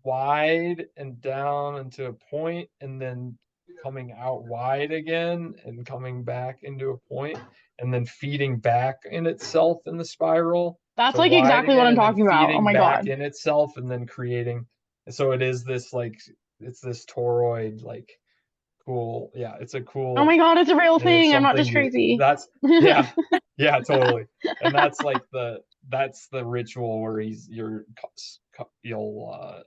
Speaker 2: wide and down into a point, and then coming out wide again and coming back into a point, and then feeding back in itself in the spiral.
Speaker 4: That's
Speaker 2: So
Speaker 4: like exactly what
Speaker 2: widening
Speaker 4: I'm
Speaker 2: and then
Speaker 4: talking about. Oh
Speaker 2: feeding
Speaker 4: my
Speaker 2: back
Speaker 4: God.
Speaker 2: in itself, and then creating. So it is this like it's this toroid like cool. Yeah, it's a cool.
Speaker 4: Oh my God, it's a real thing. I'm not just crazy.
Speaker 2: That's yeah, yeah, totally. And that's like that's the ritual where you'll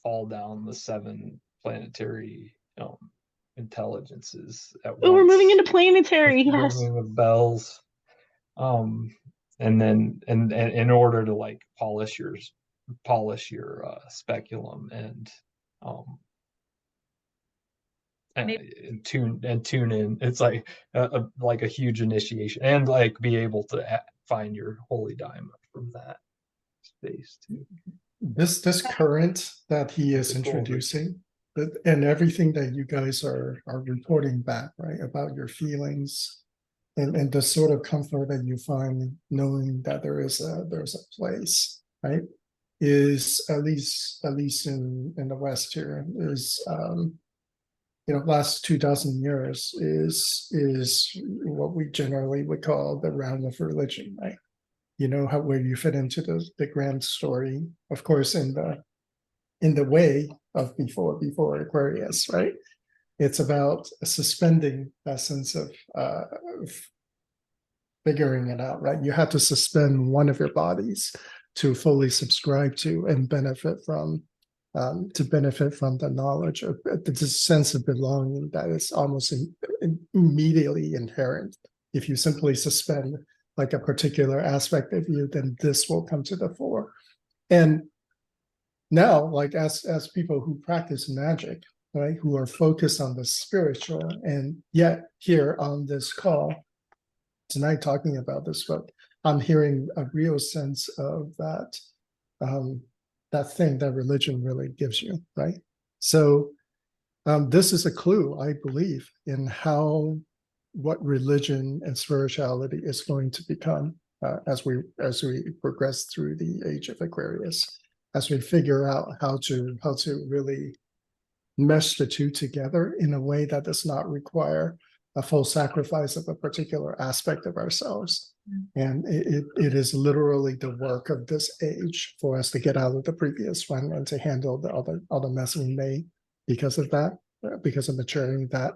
Speaker 2: fall down the 7 planetary intelligences at
Speaker 4: Oh, we're moving
Speaker 2: once.
Speaker 4: into planetary. Yes.
Speaker 2: Ringing the bells. And then and in order to like polish your speculum and tune in. It's like a huge initiation, and like be able to find your holy diamond from that space too.
Speaker 3: This current that he is introducing, and everything that you guys are reporting back, right, about your feelings and the sort of comfort that you find knowing that there's a place, right? is at least in the West here is last 2,000 years is what we generally would call the realm of religion, right? How where you fit into the grand story, of course, in the way of before Aquarius, right? It's about suspending that sense of figuring it out, right? You have to suspend one of your bodies to fully subscribe to and benefit from the knowledge of the sense of belonging that is almost immediately inherent. If you simply suspend like a particular aspect of you, then this will come to the fore. And now, like as people who practice magic, right, who are focused on the spiritual, and yet here on this call tonight talking about this book, I'm hearing a real sense of that that thing that religion really gives you, right? So this is a clue, I believe, in what religion and spirituality is going to become as we progress through the age of Aquarius, as we figure out how to really mesh the two together in a way that does not require a full sacrifice of a particular aspect of ourselves. And it is literally the work of this age for us to get out of the previous one and to handle all the mess we made because of that, because of maturing that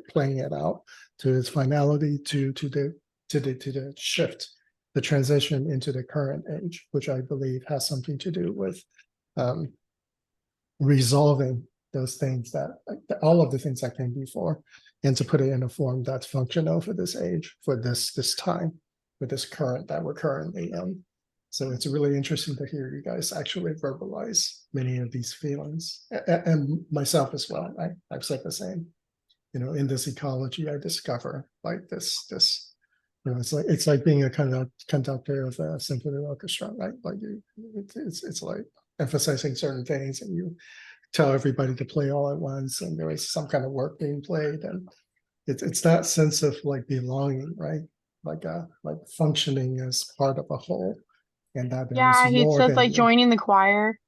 Speaker 3: playing it out to its finality, to the shift, the transition into the current age, which I believe has something to do with resolving those things all of the things that came before, and to put it in a form that's functional for this age, for this time, for this current that we're currently in. So it's really interesting to hear you guys actually verbalize many of these feelings, and myself as well. I've said the same. In this ecology, I discover like this. It's like being a kind of conductor of a symphony orchestra, right? Like it's like emphasizing certain things, and you tell everybody to play all at once, and there is some kind of work being played, and it's that sense of like belonging, right? Like functioning as part of a whole, and that
Speaker 4: Yeah, he
Speaker 3: more
Speaker 4: says
Speaker 3: than
Speaker 4: like
Speaker 3: you.
Speaker 4: joining the choir.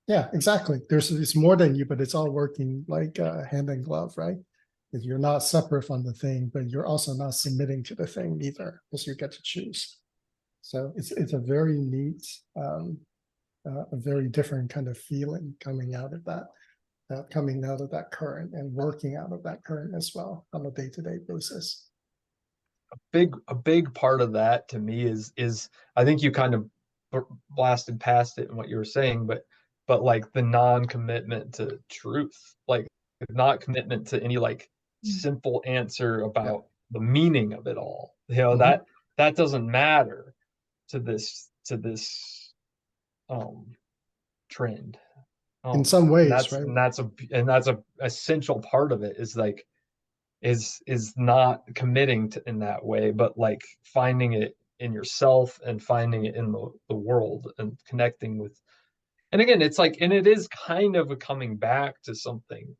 Speaker 3: Yeah, exactly. It's more than you, but it's all working like hand in glove, right? You're not separate from the thing, but you're also not submitting to the thing either, because you get to choose. So it's a very neat, a very different kind of feeling coming out of that current and working out of that current as well on a day-to-day basis.
Speaker 2: A big part of that to me is I think you kind of blasted past it in what you were saying, but like the non-commitment to truth, like not commitment to any like simple answer about the meaning of it all. That doesn't matter to this trend.
Speaker 3: In some ways, right?
Speaker 2: And that's a essential part of it, is like is not committing to in that way, but like finding it in yourself and finding it in the world and connecting with. And again, it's like, and it is kind of a coming back to something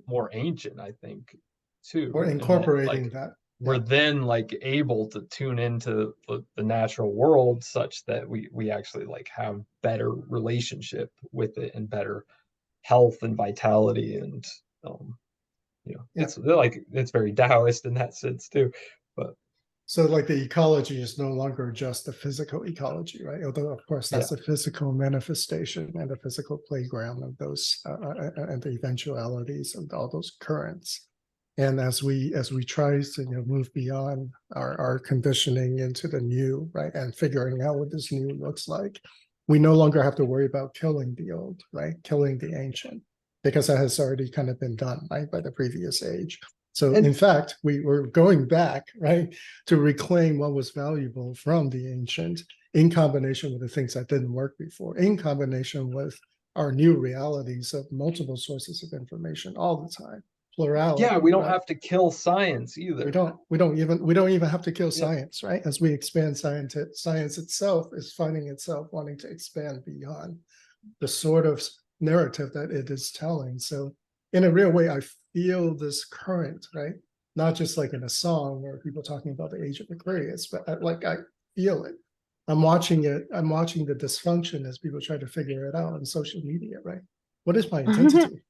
Speaker 2: more ancient, I think, too.
Speaker 3: Or incorporating
Speaker 2: like,
Speaker 3: that.
Speaker 2: We're then like able to tune into the natural world such that we actually like have better relationship with it and better health and vitality, and it's very Taoist in that sense too. But
Speaker 3: so like the ecology is no longer just the physical ecology, right? Although of course that's a physical manifestation and a physical playground of those and the eventualities of all those currents. And as we try to move beyond our conditioning into the new, right, and figuring out what this new looks like, we no longer have to worry about killing the old, right, killing the ancient, because that has already kind of been done, right, by the previous age. So in fact, we were going back, right, to reclaim what was valuable from the ancient, in combination with the things that didn't work before, in combination with our new realities of multiple sources of information all the time. Plurality.
Speaker 2: Yeah, we don't have to kill science either.
Speaker 3: We don't even have to kill science, right? As we expand science itself is finding itself wanting to expand beyond the sort of narrative that it is telling. So in a real way, I feel this current, right? Not just like in a song where people talking about the age of Aquarius, but I feel it I'm watching the dysfunction as people try to figure it out on social media, right? What is my identity?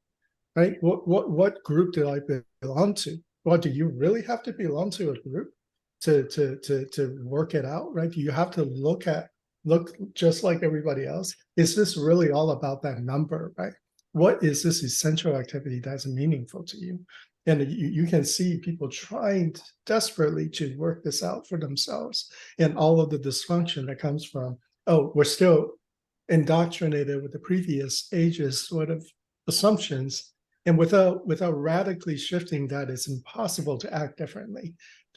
Speaker 3: Right? What group do I belong to? Well, do you really have to belong to a group to work it out, right? Do you have to look just like everybody else? Is this really all about that number, right? What is this essential activity that's meaningful to you? And you can see people trying desperately to work this out for themselves, and all of the dysfunction that comes from, oh, we're still indoctrinated with the previous ages sort of assumptions, and without radically shifting that, it's impossible to act differently,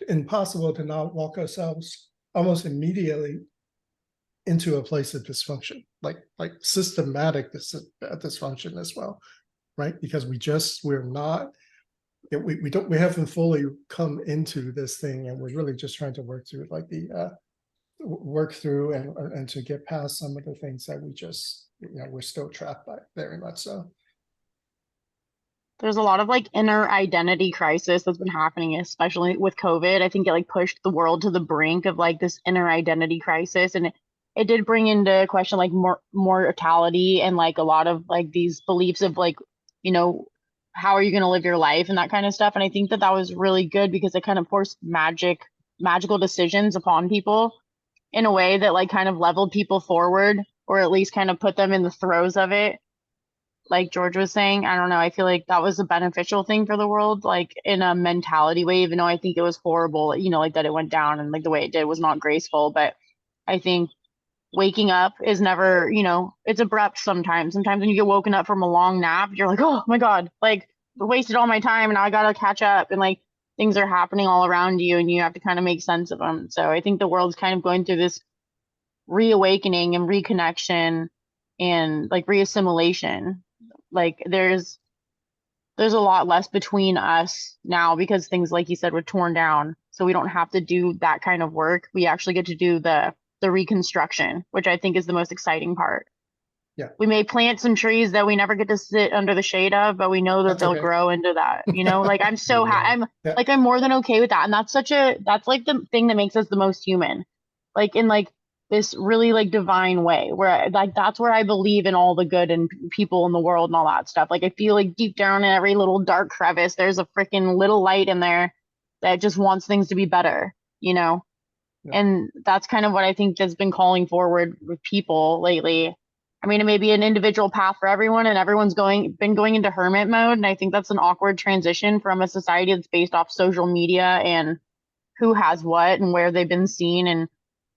Speaker 3: impossible to not walk ourselves almost immediately into a place of dysfunction, like systematic dysfunction as well, right? Because we're not, we haven't fully come into this thing, and we're really just trying to work through like the work through and to get past some of the things that we just, we're still trapped by, very much so.
Speaker 4: There's a lot of like inner identity crisis that's been happening, especially with COVID. I think it like pushed the world to the brink of like this inner identity crisis, and it did bring into question like mortality and like a lot of like these beliefs of like, you know, how are you going to live your life and that kind of stuff. And I think that was really good because it kind of forced magical decisions upon people in a way that like kind of leveled people forward, or at least kind of put them in the throes of it. Like George was saying, I don't know, I feel like that was a beneficial thing for the world, like in a mentality way, even though I think it was horrible, you know, like that it went down and like the way it did was not graceful. But I think waking up is never, you know, it's abrupt sometimes. Sometimes when you get woken up from a long nap, you're like, oh my God, like I wasted all my time and now I gotta catch up, and like things are happening all around you and you have to kind of make sense of them. So I think the world's kind of going through this reawakening and reconnection and like reassimilation. Like there's a lot less between us now because things, like you said, were torn down, so we don't have to do that kind of work. We actually get to do the reconstruction, which I think is the most exciting part.
Speaker 3: Yeah,
Speaker 4: we may plant some trees that we never get to sit under the shade of, but we know that
Speaker 3: that's
Speaker 4: they'll
Speaker 3: okay.
Speaker 4: grow into that, you know. Like I'm so I'm
Speaker 3: Yeah.
Speaker 4: like I'm more than okay with that, and that's like the thing that makes us the most human, like in like this really like divine way where like that's where I believe in all the good and people in the world and all that stuff. Like I feel like deep down in every little dark crevice there's a freaking little light in there that just wants things to be better, you know.
Speaker 3: Yeah.
Speaker 4: And that's kind of what I think has been calling forward with people lately. I mean, it may be an individual path for everyone, and everyone's been going into hermit mode, and I think that's an awkward transition from a society that's based off social media and who has what and where they've been seen and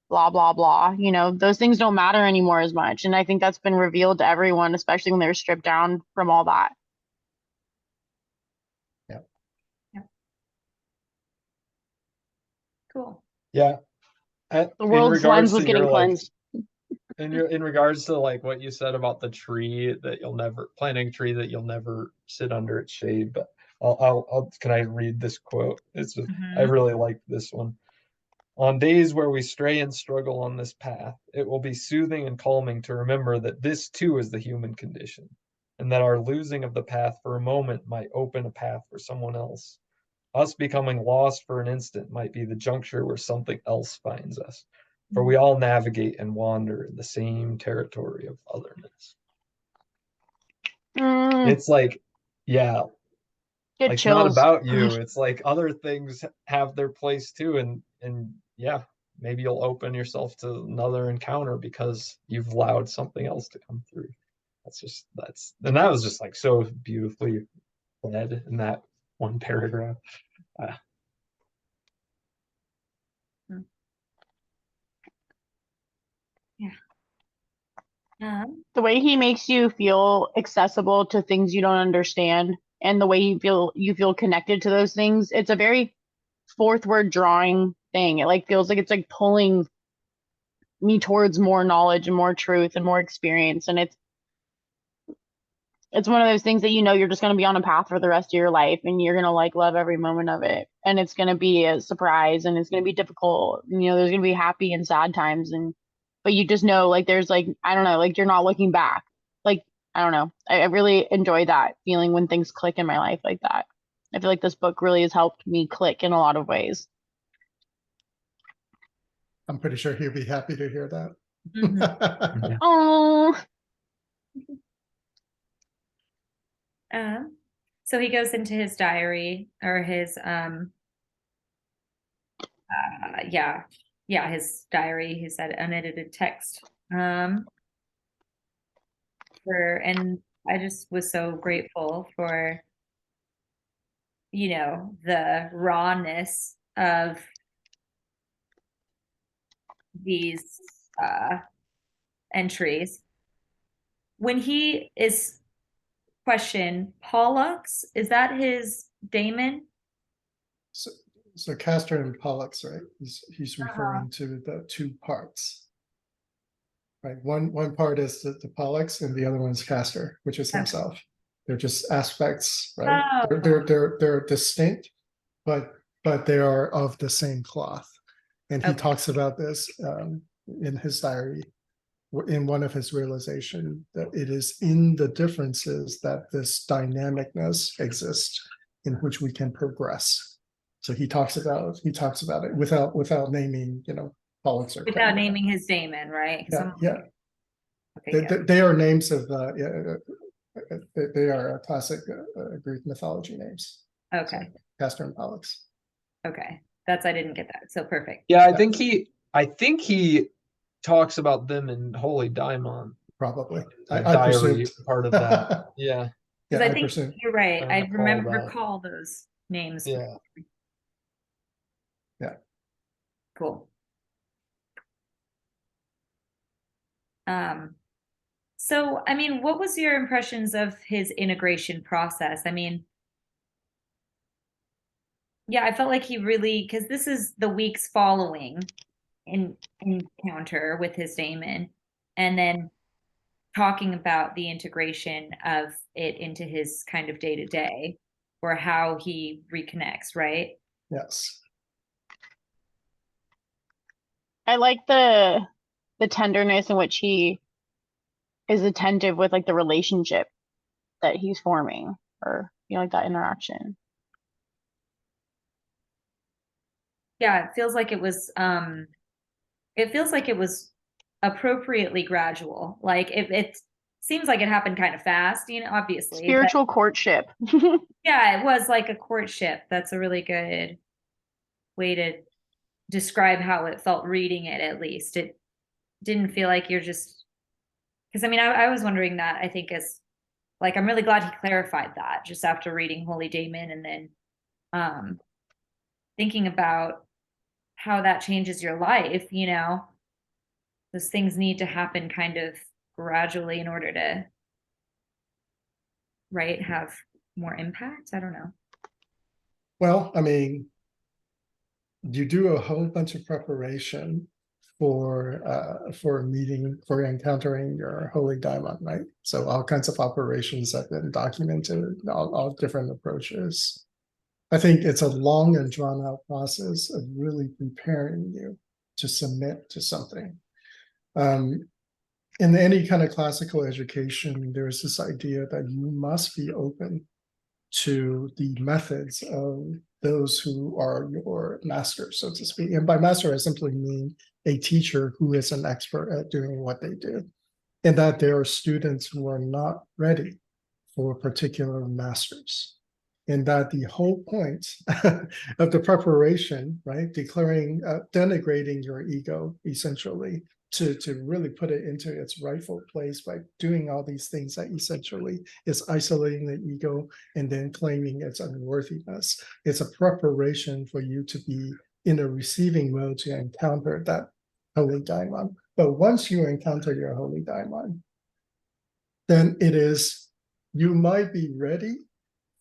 Speaker 4: blah blah blah. You know, those things don't matter anymore as much, and I think that's been revealed to everyone, especially when they're stripped down from all that.
Speaker 3: Yeah.
Speaker 1: Yeah. Cool.
Speaker 2: Yeah.
Speaker 4: The world's lens was getting cleansed.
Speaker 2: In regards to like what you said about the tree that you'll never planting a tree that you'll never sit under its shade, but I'll can I read this quote? It's just, I really like this one. On days where we stray and struggle on this path, it will be soothing and calming to remember that this too is the human condition, and that our losing of the path for a moment might open a path for someone else. Us becoming lost for an instant might be the juncture where something else finds us, for we all navigate and wander in the same territory of otherness. It's like, yeah,
Speaker 4: Get
Speaker 2: like
Speaker 4: chills.
Speaker 2: not about you. It's like other things have their place too, and yeah, maybe you'll open yourself to another encounter because you've allowed something else to come through. And that was just like so beautifully led in that one paragraph.
Speaker 1: Yeah.
Speaker 4: The way he makes you feel accessible to things you don't understand, and the way you feel connected to those things, it's a very fourth word drawing thing. It like feels like it's like pulling me towards more knowledge and more truth and more experience, and it's one of those things that you know you're just going to be on a path for the rest of your life, and you're going to like love every moment of it, and it's going to be a surprise, and it's going to be difficult, you know, there's going to be happy and sad times, and but you just know like there's like, I don't know, like you're not looking back. Like I don't know, I really enjoy that feeling when things click in my life like that. I feel like this book really has helped me click in a lot of ways.
Speaker 3: I'm pretty sure he'll be happy to hear that.
Speaker 1: Mhm.
Speaker 4: Oh,
Speaker 1: So he goes into his diary or his his diary. He said unedited text. And I just was so grateful for, the rawness of these entries. When he is questioned, Pollux, is that his daemon?
Speaker 3: So Castor and Pollux, right? He's referring to the two parts. Right. One part is the Pollux and the other one's Castor, which is himself. They're just aspects, right?
Speaker 1: Oh.
Speaker 3: They're distinct, but they are of the same cloth. And he
Speaker 1: Okay.
Speaker 3: talks about this in his diary, in one of his realization, that it is in the differences that this dynamicness exists, in which we can progress. So he talks about it without naming, Pollux or
Speaker 1: Without naming his daemon, right?
Speaker 3: Yeah.
Speaker 1: Okay,
Speaker 3: They are names of they are classic Greek mythology names.
Speaker 1: Okay.
Speaker 3: So, Castor and Pollux.
Speaker 1: Okay. I didn't get that. So perfect.
Speaker 2: Yeah, I think he talks about them in Holy Daimon.
Speaker 3: Probably.
Speaker 2: The
Speaker 3: I
Speaker 2: diary
Speaker 3: presumed.
Speaker 2: part of that. Yeah.
Speaker 1: Because
Speaker 3: Yeah,
Speaker 1: I think
Speaker 3: presume.
Speaker 1: you're right. I
Speaker 2: recall that.
Speaker 1: recall those names.
Speaker 2: Yeah.
Speaker 3: Yeah.
Speaker 1: Cool. So, I mean, what was your impressions of his integration process? I mean, yeah, I felt like he really, because this is the weeks following encounter with his daemon, and then talking about the integration of it into his kind of day to day, or how he reconnects, right?
Speaker 3: Yes.
Speaker 4: I like the tenderness in which he is attentive with like the relationship that he's forming, or like that interaction.
Speaker 1: Yeah, it feels like it was appropriately gradual. Like it seems like it happened kind of fast, obviously.
Speaker 4: Spiritual courtship.
Speaker 1: Yeah, it was like a courtship. That's a really good way to describe how it felt reading it, at least. It didn't feel like you're just, because I mean, I was wondering that, I think, as like, I'm really glad he clarified that just after reading Holy Daemon, and then thinking about how that changes your life, those things need to happen kind of gradually in order to, right, have more impact. I don't know.
Speaker 3: Well, I mean, you do a whole bunch of preparation for encountering your holy daimon, right? So all kinds of operations have been documented, all different approaches. I think it's a long and drawn out process of really preparing you to submit to something. In any kind of classical education, there's this idea that you must be open to the methods of those who are your masters, so to speak. And by master, I simply mean a teacher who is an expert at doing what they do, and that there are students who are not ready for particular masters. And that the whole point of the preparation, right, denigrating your ego, essentially, to really put it into its rightful place by doing all these things that essentially is isolating the ego and then claiming its unworthiness. It's a preparation for you to be in a receiving mode to encounter that holy daimon. But once you encounter your holy daimon, then you might be ready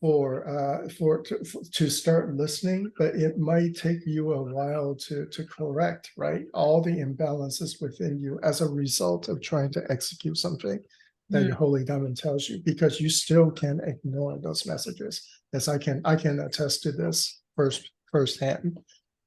Speaker 3: to start listening, but it might take you a while to correct, right, all the imbalances within you as a result of trying to execute something that your holy daimon tells you, because you can ignore those messages. As I can attest to this firsthand.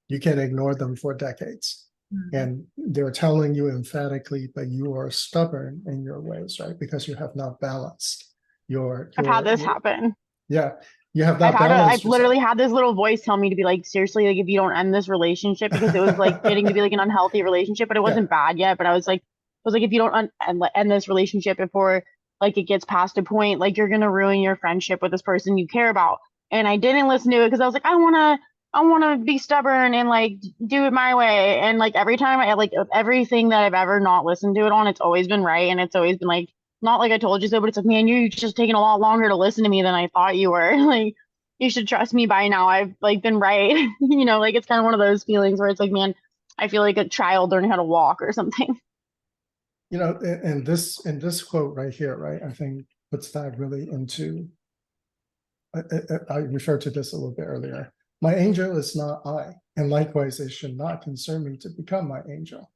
Speaker 3: You can ignore them for decades, and they're telling you emphatically, but you are stubborn in your ways, right, because you have not balanced
Speaker 4: I've had this happen.
Speaker 3: Yeah, You have that
Speaker 4: I've
Speaker 3: balance yourself.
Speaker 4: literally had this little voice tell me to be like, seriously, like if you don't end this relationship, because it was like getting to be like an unhealthy relationship, but it
Speaker 3: Yeah.
Speaker 4: wasn't bad yet. But I was like, if you don't end this relationship before like it gets past a point, like you're gonna ruin your friendship with this person you care about. And I didn't listen to it because I was like, I wanna be stubborn and like do it my way. And like every time I like everything that I've ever not listened to it on, it's always been right, and it's always been like not like I told you so, but it's like, man, you're just taking a lot longer to listen to me than I thought you were. Like, you should trust me by now. I've like been right. Like it's kind of one of those feelings where it's like, man, I feel like a child learning how to walk or something.
Speaker 3: And this quote right here, right, I think puts that really into. I referred to this a little bit earlier. My angel is not I, and likewise, it should not concern me to become my angel.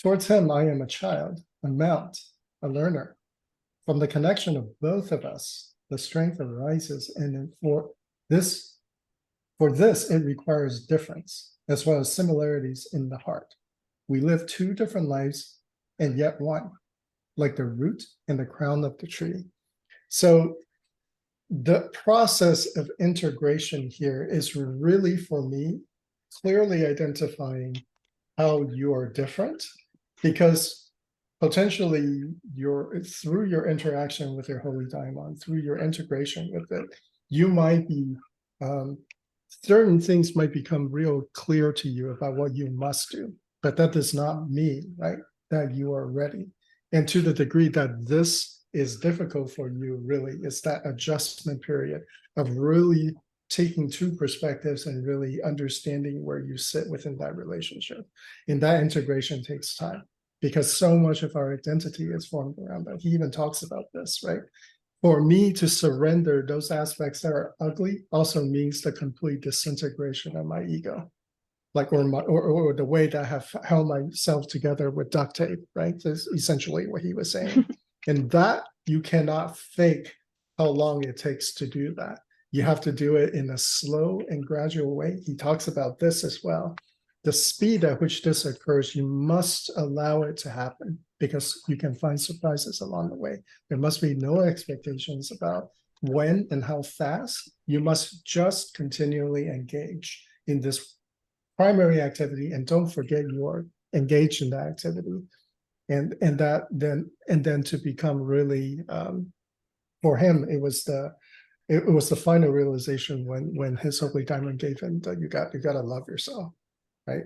Speaker 3: Towards him, I am a child, a mount, a learner. From the connection of both of us, the strength arises, and for this, it requires difference as well as similarities in the heart. We live two different lives and yet one, like the root and the crown of the tree. So the process of integration here is really, for me, clearly identifying how you are different, because potentially through your interaction with your holy daimon, through your integration with it, you might be certain things might become real clear to you about what you must do, but that does not mean, right, that you are ready. And to the degree that this is difficult for you, really, it's that adjustment period of really taking two perspectives and really understanding where you sit within that relationship. And that integration takes time, because so much of our identity is formed around that. He even talks about this, right? For me to surrender those aspects that are ugly also means the complete disintegration of my ego, like or the way that I have held myself together with duct tape, right? That's essentially what he was saying. And that you cannot fake how long it takes to do that. You have to do it in a slow and gradual way. He talks about this as well. The speed at which this occurs, you must allow it to happen, because you can find surprises along the way. There must be no expectations about when and how fast. You must just continually engage in this primary activity, and don't forget you are engaged in that activity. And then to become really, for him, it was the final realization when his holy diamond gave him that you got to love yourself, right?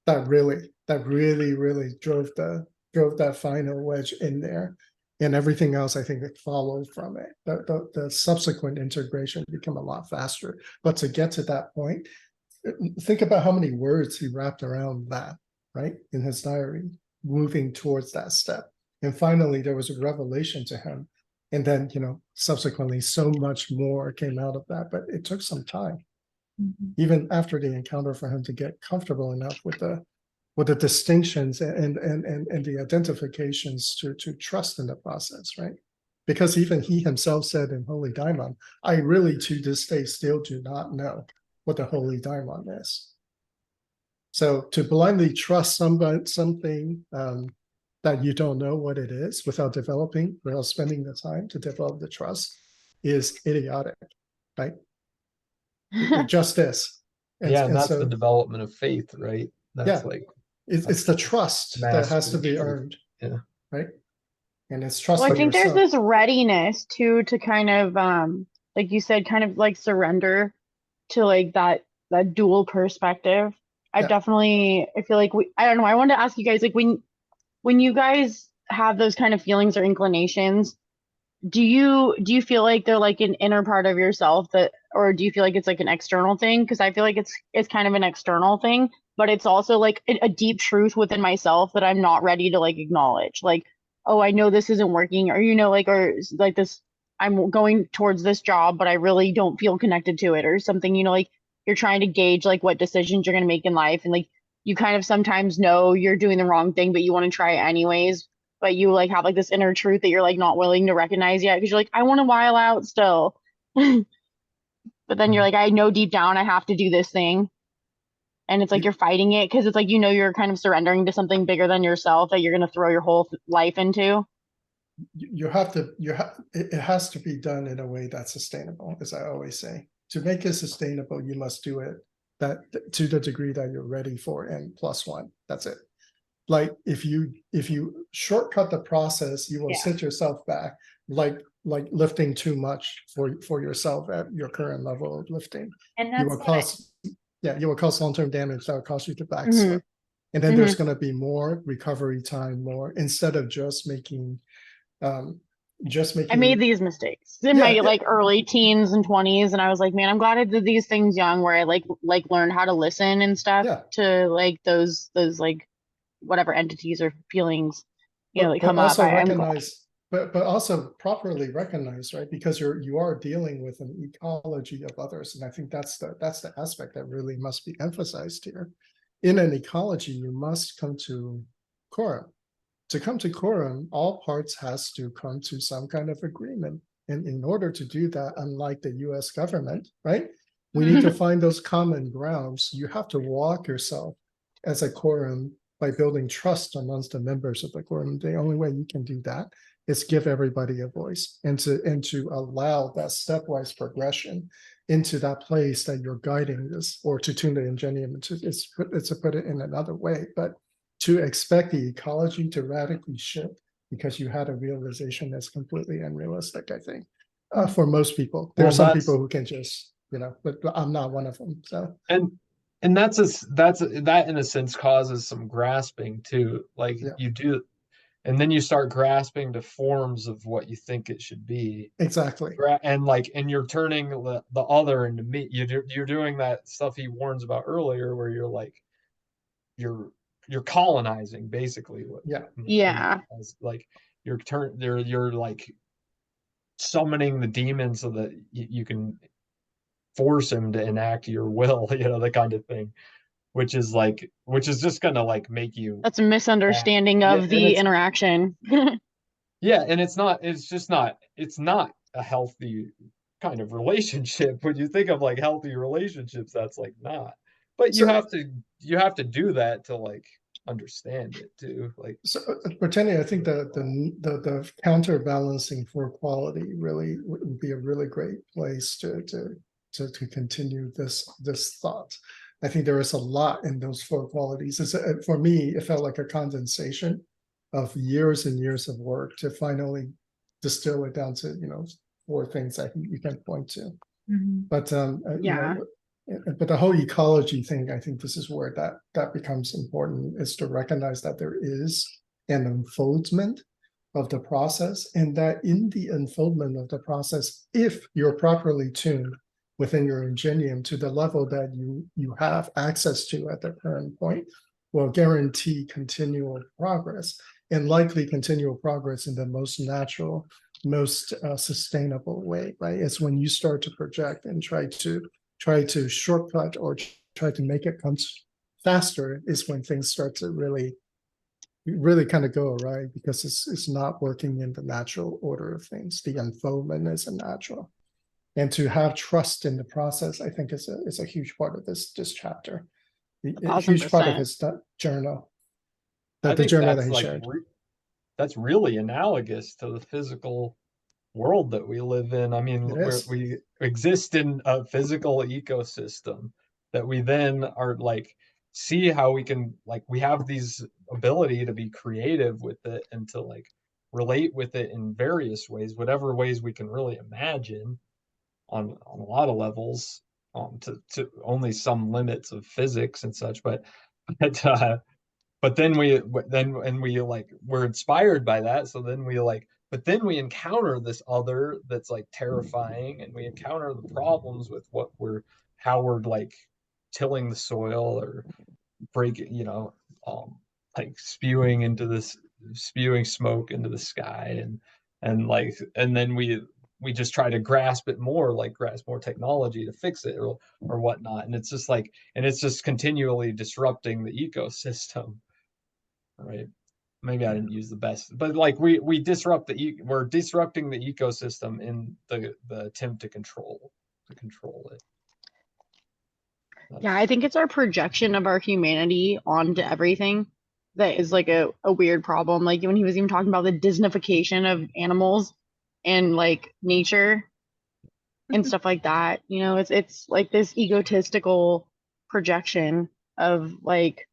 Speaker 3: That really drove that final wedge in there, and everything else I think that followed from it. The subsequent integration became a lot faster. But to get to that point, think about how many words he wrapped around that, right, in his diary, moving towards that step. And finally, there was a revelation to him. And then, subsequently, so much more came out of that. But it took some time, even after the encounter, for him to get comfortable enough with the distinctions and the identifications to trust in the process, right? Because even he himself said in Holy Daimon, I really to this day still do not know what the Holy Daimon is. So to blindly trust something that you don't know what it is without spending the time to develop the trust is idiotic, right? It just is.
Speaker 2: And that's so the development of faith, right? That's
Speaker 3: it's the trust that has to be earned.
Speaker 2: Yeah.
Speaker 3: Right. And it's trust.
Speaker 4: Well, I think there's this readiness to kind of like you said, kind of like surrender to like that dual perspective. I feel like I don't know, I wanted to ask you guys, like when you guys have those kind of feelings or inclinations, do you feel like they're like an inner part of yourself or do you feel like it's like an external thing? Because I feel like it's kind of an external thing, but it's also like a deep truth within myself that I'm not ready to like acknowledge. Like, oh, I know this isn't working, or or like this, I'm going towards this job, but I really don't feel connected to it, or something. Like you're trying to gauge like what decisions you're going to make in life, and like you kind of sometimes know you're doing the wrong thing, but you want to try it anyways. But you like have like this inner truth that you're like not willing to recognize yet, because you're like, I want to while out still. But then you're like, I know deep down I have to do this thing. And it's like you're fighting it because it's like, you're kind of surrendering to something bigger than yourself that you're going to throw your whole life into.
Speaker 3: you have to, it has to be done in a way that's sustainable, as I always say. To make it sustainable, you must do it that to the degree that you're ready for N+1. That's it. Like if you shortcut the process, you will
Speaker 1: Yeah.
Speaker 3: set yourself back, like lifting too much for yourself at your current level of lifting.
Speaker 1: And
Speaker 3: You
Speaker 1: that's
Speaker 3: will cause, yeah, you will cause long-term damage that will cause you to backslide.
Speaker 4: Mhm.
Speaker 3: And then there's going to be more recovery time, more instead of just making
Speaker 4: I made these mistakes in
Speaker 3: Yeah,
Speaker 4: my
Speaker 3: yeah.
Speaker 4: like early teens and 20s, and I was like, man, I'm glad I did these things young, where I like learned how to listen and stuff
Speaker 3: Yeah.
Speaker 4: to like those like whatever entities or feelings, you know,
Speaker 3: but,
Speaker 4: that
Speaker 3: but
Speaker 4: come up.
Speaker 3: also
Speaker 4: I'm glad.
Speaker 3: recognize, but also properly recognize, right? Because you are dealing with an ecology of others, and I think that's the aspect that really must be emphasized here. In an ecology, you must come to quorum. To come to quorum, all parts has to come to some kind of agreement. And in order to do that, unlike the US government, right? We need to find those common grounds. You have to walk yourself as a quorum by building trust amongst the members of the quorum. The only way you can do that is give everybody a voice and to allow that stepwise progression into that place that you're guiding this, or to tune the Ingenium. It's to put it in another way, but to expect the ecology to radically shift because you had a realization that's completely unrealistic, I think, for most people. There are some people who can just, but I'm not one of them. So
Speaker 2: and that in a sense causes some grasping too. Like you do, and then you start grasping to forms of what you think it should be.
Speaker 3: Exactly.
Speaker 2: And you're turning the other into me. You're doing that stuff he warns about earlier, where you're like, you're colonizing basically what
Speaker 4: Yeah.
Speaker 2: like you're like summoning the demon so that you can force him to enact your will, the kind of thing, which is just gonna like make you
Speaker 4: That's a misunderstanding of the interaction.
Speaker 2: Yeah, and it's not a healthy kind of relationship. When you think of like healthy relationships, that's like not. But you have to do that to like understand it too. Like,
Speaker 3: so, Brittany, I think the counterbalancing for quality really would be a really great place to continue this thought. I think there is a lot in those four qualities. For me, it felt like a condensation of years and years of work to finally distill it down to four things that you can point to. But but the whole ecology thing, I think this is where that becomes important, is to recognize that there is an unfoldment of the process, and that in the unfoldment of the process, if you're properly tuned within your Ingenium to the level that you have access to at the current point, will guarantee continual progress, and likely continual progress in the most natural, most sustainable way, right? It's when you start to project and try to shortcut or try to make it come faster is when things start to really kind of go awry, because it's not working in the natural order of things. The unfoldment is unnatural. And to have trust in the process, I think is a huge part of this chapter. A huge part of his journal. The journal that he shared.
Speaker 2: That's really analogous to the physical world that we live in. I mean, we exist in a physical ecosystem that we then are like, see how we can, like, we have these ability to be creative with it and to like relate with it in various ways, whatever ways we can really imagine on a lot of levels, to only some limits of physics and such. But then we like, we're inspired by that. So then we like, but then we encounter this other that's like terrifying, and we encounter the problems with how we're like tilling the soil or breaking, like spewing smoke into the sky, and then we just try to grasp more technology to fix it or whatnot. And it's just like, and it's just continually disrupting the ecosystem, right? Maybe I didn't use the best, but like we're disrupting the ecosystem in the attempt to control it.
Speaker 4: Yeah, I think it's our projection of our humanity onto everything. that is like a weird problem. Like when he was even talking about the Disneyfication of animals and like nature and stuff like that. You know, it's like this egotistical projection of like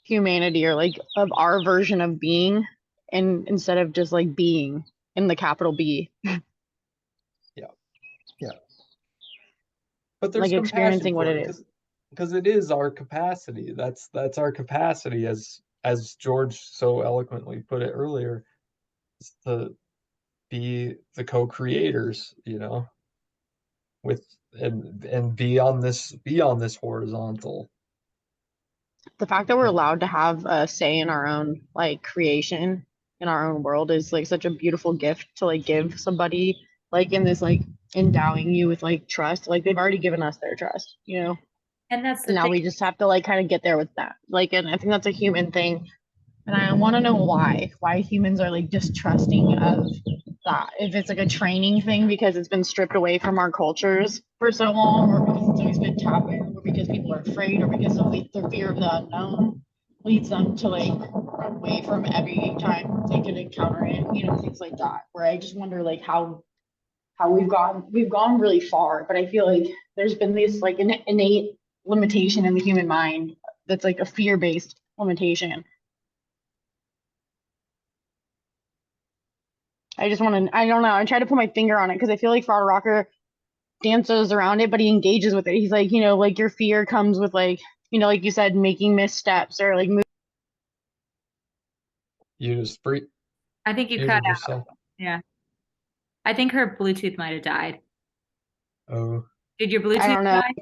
Speaker 4: humanity or like of our version of being, and instead of just like being in the capital B,
Speaker 2: Yeah. But there's
Speaker 4: like
Speaker 2: compassion
Speaker 4: experiencing what
Speaker 2: for
Speaker 4: it
Speaker 2: it
Speaker 4: is.
Speaker 2: because it is our capacity. That's our capacity, as George so eloquently put it earlier, is to be the co-creators, you know, with and be on this horizontal.
Speaker 4: The fact that we're allowed to have a say in our own like creation in our own world is like such a beautiful gift to like give somebody, like in this like endowing you with like trust. Like they've already given us their trust, you know,
Speaker 1: And that's
Speaker 4: and
Speaker 1: the
Speaker 4: now
Speaker 1: thing.
Speaker 4: we just have to like kind of get there with that. Like, and I think that's a human thing. And I want to know why humans are like distrusting of that. If it's like a training thing because it's been stripped away from our cultures for so long, or because it's always been taboo, or because people are afraid, or because of the fear of the unknown leads them to like run away from every time they could encounter it, you know, things like that. Where I just wonder like how we've gone really far, but I feel like there's been this like an innate limitation in the human mind that's like a fear-based limitation. I just want to, I don't know. I try to put my finger on it because I feel like Frater Rocker dances around it, but he engages with it. He's like, you know, like your fear comes with like, you know, like you said, making missteps or like
Speaker 2: You just free
Speaker 1: I think you cut
Speaker 2: muted
Speaker 1: out.
Speaker 2: yourself.
Speaker 1: Yeah. I think her Bluetooth might have died.
Speaker 2: Oh,
Speaker 1: Did your
Speaker 4: I
Speaker 1: Bluetooth
Speaker 4: don't know.
Speaker 1: die?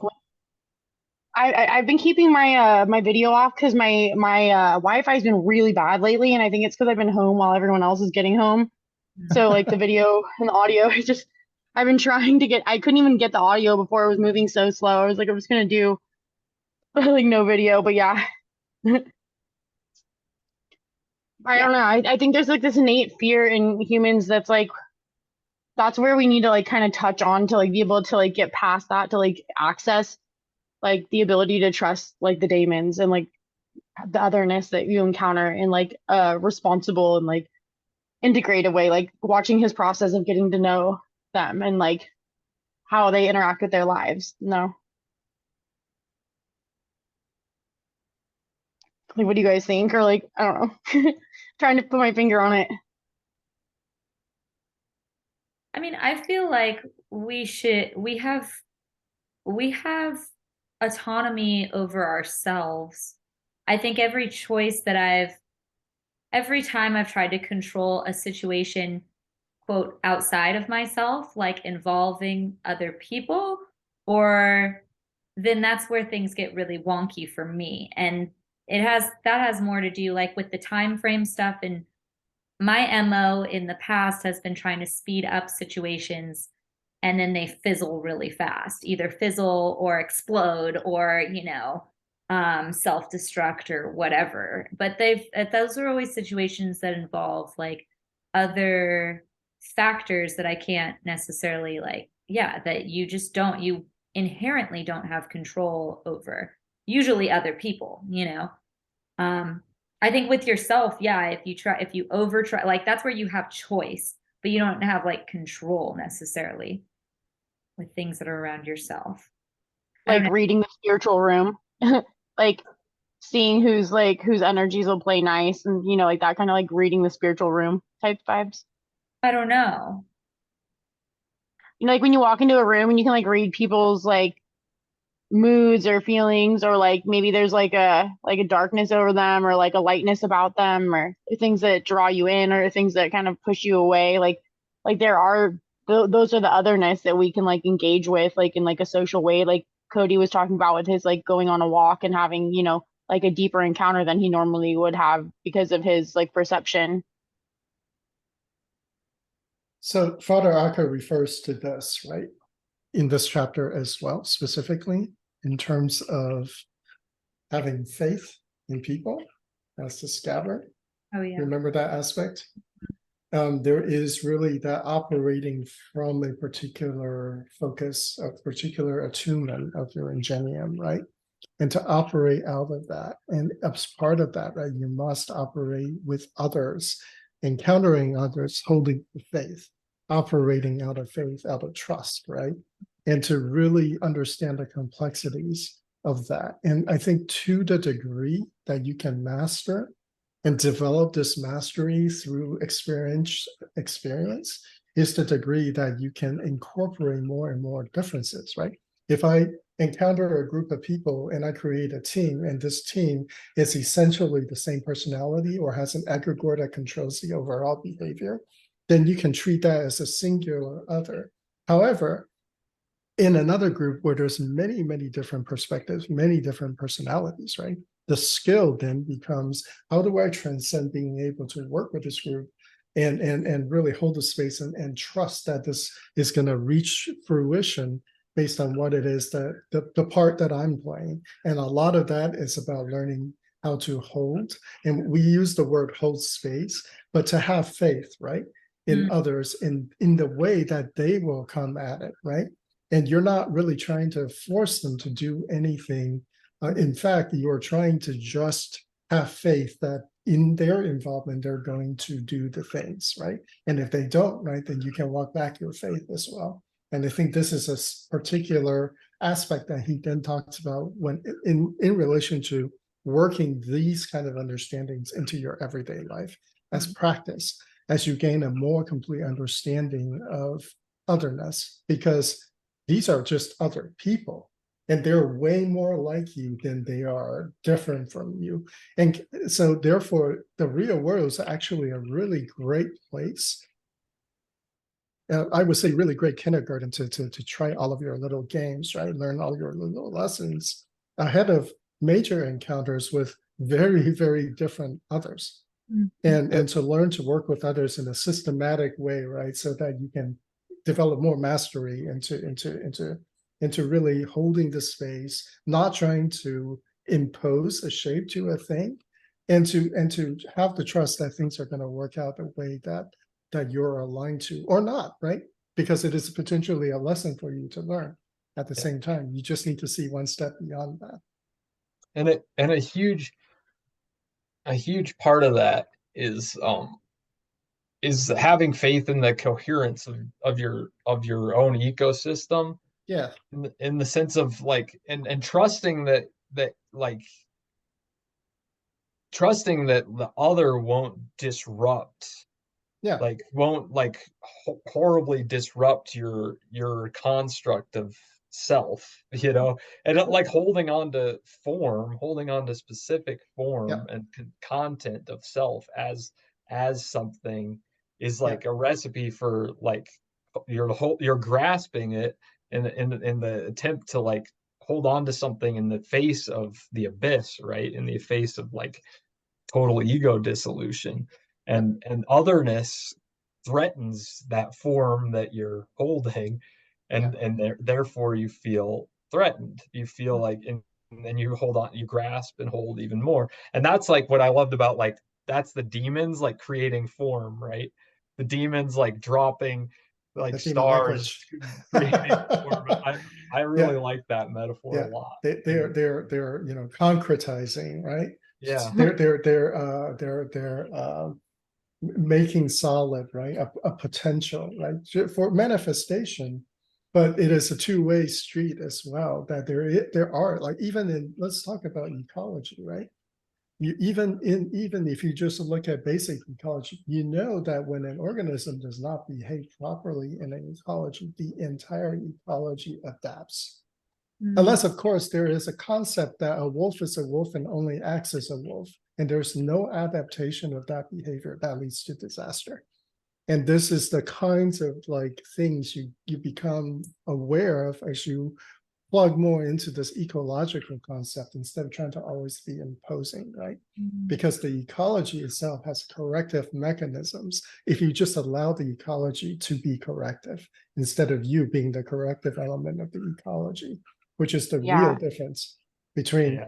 Speaker 4: I've been keeping my video off because my Wi-Fi's been really bad lately, and I think it's because I've been home while everyone else is getting home. So like the video and the audio, I just I've been trying to get. I couldn't even get the audio before it was moving so slow. I was like, I'm just gonna do like no video, but yeah. I don't know. I think there's like this innate fear in humans that's like that's where we need to like kind of touch on to like be able to like get past that to like access like the ability to trust like the daemons and like the otherness that you encounter in like a responsible and like integrated way, like watching his process of getting to know them and like how they interact with their lives. No. Like what do you guys think? Or like I don't know. Trying to put my finger on it.
Speaker 1: I mean, I feel like we have autonomy over ourselves. I think every time I've tried to control a situation, quote, outside of myself, like involving other people, or then that's where things get really wonky for me. And that has more to do like with the time frame stuff. And my MO in the past has been trying to speed up situations and then they fizzle really fast, either fizzle or explode or, self-destruct or whatever. But those are always situations that involve like other factors that I can't necessarily that you inherently don't have control over, usually other people, I think with yourself, yeah, if you over try, like that's where you have choice, but you don't have like control necessarily with things that are around yourself. I don't
Speaker 4: Like
Speaker 1: know.
Speaker 4: reading the spiritual room. Like seeing whose energies will play nice and you know, like that kind of like reading the spiritual room type vibes.
Speaker 1: I don't know.
Speaker 4: You know, like when you walk into a room and you can like read people's like moods or feelings or like maybe there's like a darkness over them or like a lightness about them or things that draw you in or things that kind of push you away like there are those are the otherness that we can like engage with like in like a social way like Cody was talking about with his like going on a walk and having you know like a deeper encounter than he normally would have because of his like perception.
Speaker 3: So Father Aka refers to this, right? In this chapter as well, specifically in terms of having faith in people as the scabbard.
Speaker 1: Oh yeah.
Speaker 3: Remember that aspect? There is really that operating from a particular focus, a particular attunement of your ingenium, right? and to operate out of that. And as part of that, right, you must operate with others, encountering others, holding the faith, operating out of faith, out of trust, right? And to really understand the complexities of that. And I think to the degree that you can master and develop this mastery through experience is the degree that you can incorporate more and more differences, right? If I encounter a group of people and I create a team, and this team is essentially the same personality or has an egregore that controls the overall behavior, then you can treat that as a singular other. However, in another group where there's many, many different perspectives, many different personalities, right? The skill then becomes, how do I transcend being able to work with this group and really hold the space and trust that this is going to reach fruition based on what it is that the part that I'm playing. And a lot of that is about learning how to hold. And we use the word hold space, but to have faith, right? In others, in the way that they will come at it, right? And you're not really trying to force them to do anything. In fact, you're trying to just have faith that in their involvement, they're going to do the things, right? And if they don't, right, then you can walk back your faith as well. And I think this is a particular aspect that he then talks about when in relation to working these kind of understandings into your everyday life as practice, as you gain a more complete understanding of otherness, because these are just other people and they're way more like you than they are different from you. And so therefore the real world is actually a really great place. I would say really great kindergarten to try all of your little games, right? Learn all your little lessons ahead of major encounters with very, very different others. And to learn to work with others in a systematic way, right? So that you can develop more mastery into really holding the space, not trying to impose a shape to a thing, and to have the trust that things are going to work out the way that you're aligned to, or not, right? Because it is potentially a lesson for you to learn at the same time. You just need to see one step beyond that.
Speaker 2: And a huge part of that is having faith in the coherence of your own ecosystem.
Speaker 3: Yeah.
Speaker 2: In the sense of like and trusting that trusting that the other won't disrupt, like won't like horribly disrupt your construct of self, you know, and like holding on to specific form and content of self as something is like a recipe for like you're grasping it in the attempt to like hold on to something in the face of the abyss, right? In the face of like total ego dissolution, and otherness threatens that form that you're holding, and therefore you feel threatened. You feel like, and then you hold on, you grasp and hold even more. And that's like what I loved about, like, that's the demons like creating form, right? The demons like dropping like stars, creating form. I really like that metaphor a lot.
Speaker 3: They're you know, concretizing, right?
Speaker 2: Yeah.
Speaker 3: They're making solid, right? A potential, right? For manifestation, but it is a two-way street as well. That there are, like, even in, let's talk about ecology, right? Even if you just look at basic ecology, you know that when an organism does not behave properly in an ecology, the entire ecology adapts. Unless, of course, there is a concept that a wolf is a wolf and only acts as a wolf, and there's no adaptation of that behavior, that leads to disaster. And this is the kinds of like things you become aware of as you plug more into this ecological concept instead of trying to always be imposing, right? Because the ecology itself has corrective mechanisms. If you just allow the ecology to be corrective instead of you being the corrective element of the ecology, which is the real difference between,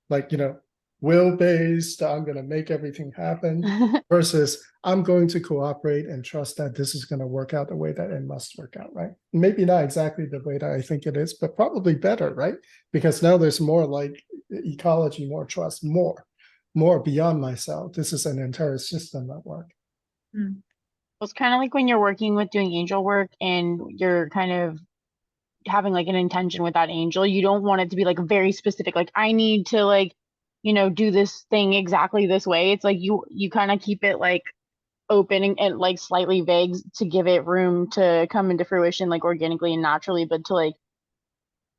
Speaker 3: like, you know, will-based, I'm going to make everything happen, versus I'm going to cooperate and trust that this is going to work out the way that it must work out, right? Maybe not exactly the way that I think it is, but probably better, right? Because now there's more like ecology, more trust, more beyond myself. This is an entire system at work.
Speaker 4: It's kind of like when you're working with doing angel work and you're kind of having like an intention with that angel. You don't want it to be like very specific, like I need to like, do this thing exactly this way. It's like you kind of keep it like open and like slightly vague to give it room to come into fruition like organically and naturally, but to like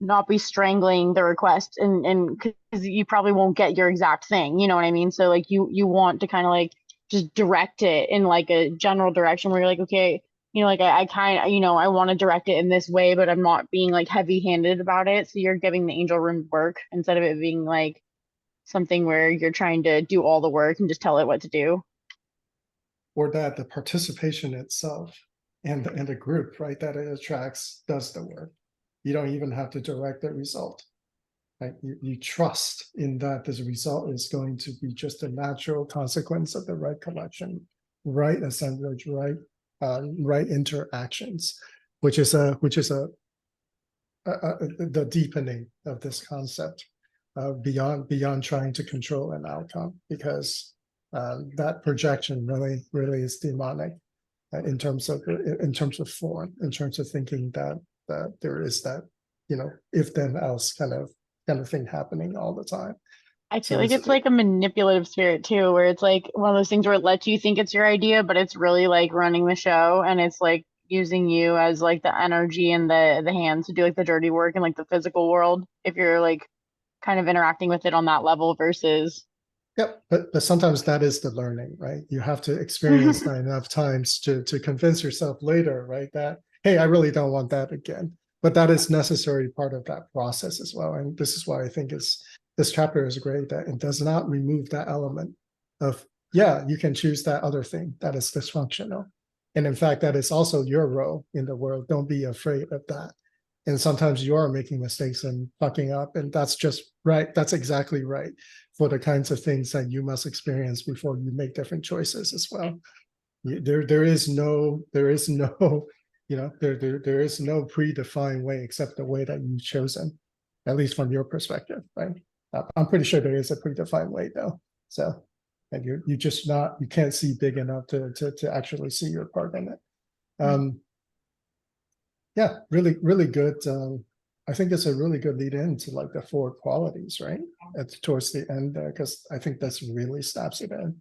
Speaker 4: not be strangling the request and because you probably won't get your exact thing, you know what I mean? So like you want to kind of like just direct it in like a general direction where you're like, okay, like I kind of, I want to direct it in this way, but I'm not being like heavy-handed about it. So you're giving the angel room to work instead of it being like something where you're trying to do all the work and just tell it what to do.
Speaker 3: Or that the participation itself and the group, right, that it attracts does the work. You don't even have to direct the result. Right? You trust in that this result is going to be just a natural consequence of the right collection, right assemblage, right interactions, which is the deepening of this concept beyond trying to control an outcome, because that projection really is demonic in terms of form, in terms of thinking that there is that if then else kind of thing happening all the time.
Speaker 4: I feel like it's like a manipulative spirit too, where it's like one of those things where it lets you think it's your idea, but it's really like running the show, and it's like using you as like the energy and the hands to do like the dirty work in like the physical world, if you're like kind of interacting with it on that level versus.
Speaker 3: Yep, but sometimes that is the learning, right? You have to experience that enough times to convince yourself later, right? That, hey, I really don't want that again. But that is necessary part of that process as well. And this is why I think this chapter is great, that it does not remove that element of, yeah, you can choose that other thing that is dysfunctional. And in fact, that is also your role in the world. Don't be afraid of that. And sometimes you are making mistakes and fucking up, and that's just right. That's exactly right for the kinds of things that you must experience before you make different choices as well. There is no there is no predefined way except the way that you've chosen, at least from your perspective, right? I'm pretty sure there is a predefined way though. So, and you just not, you can't see big enough to actually see your part in it. Yeah, really, really good. I think it's a really good lead in to like the 4 qualities, right? Towards the end there, because I think that's really snaps it in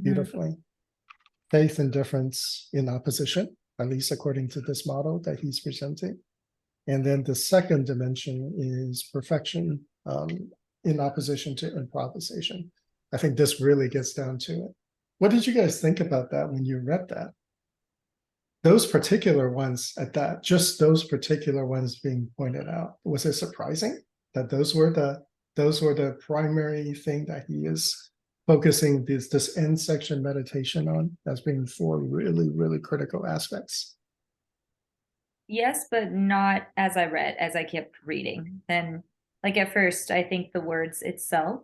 Speaker 3: beautifully. Faith and difference in opposition, at least according to this model that he's presenting. And then the second dimension is perfection in opposition to improvisation. I think this really gets down to it. What did you guys think about that when you read that? Those particular ones at that, just those particular ones being pointed out, was it surprising that those were the primary thing that he is focusing this end section meditation on as being 4 really, really critical aspects?
Speaker 1: Yes, but not as I kept reading. Then, like at first, I think the words itself,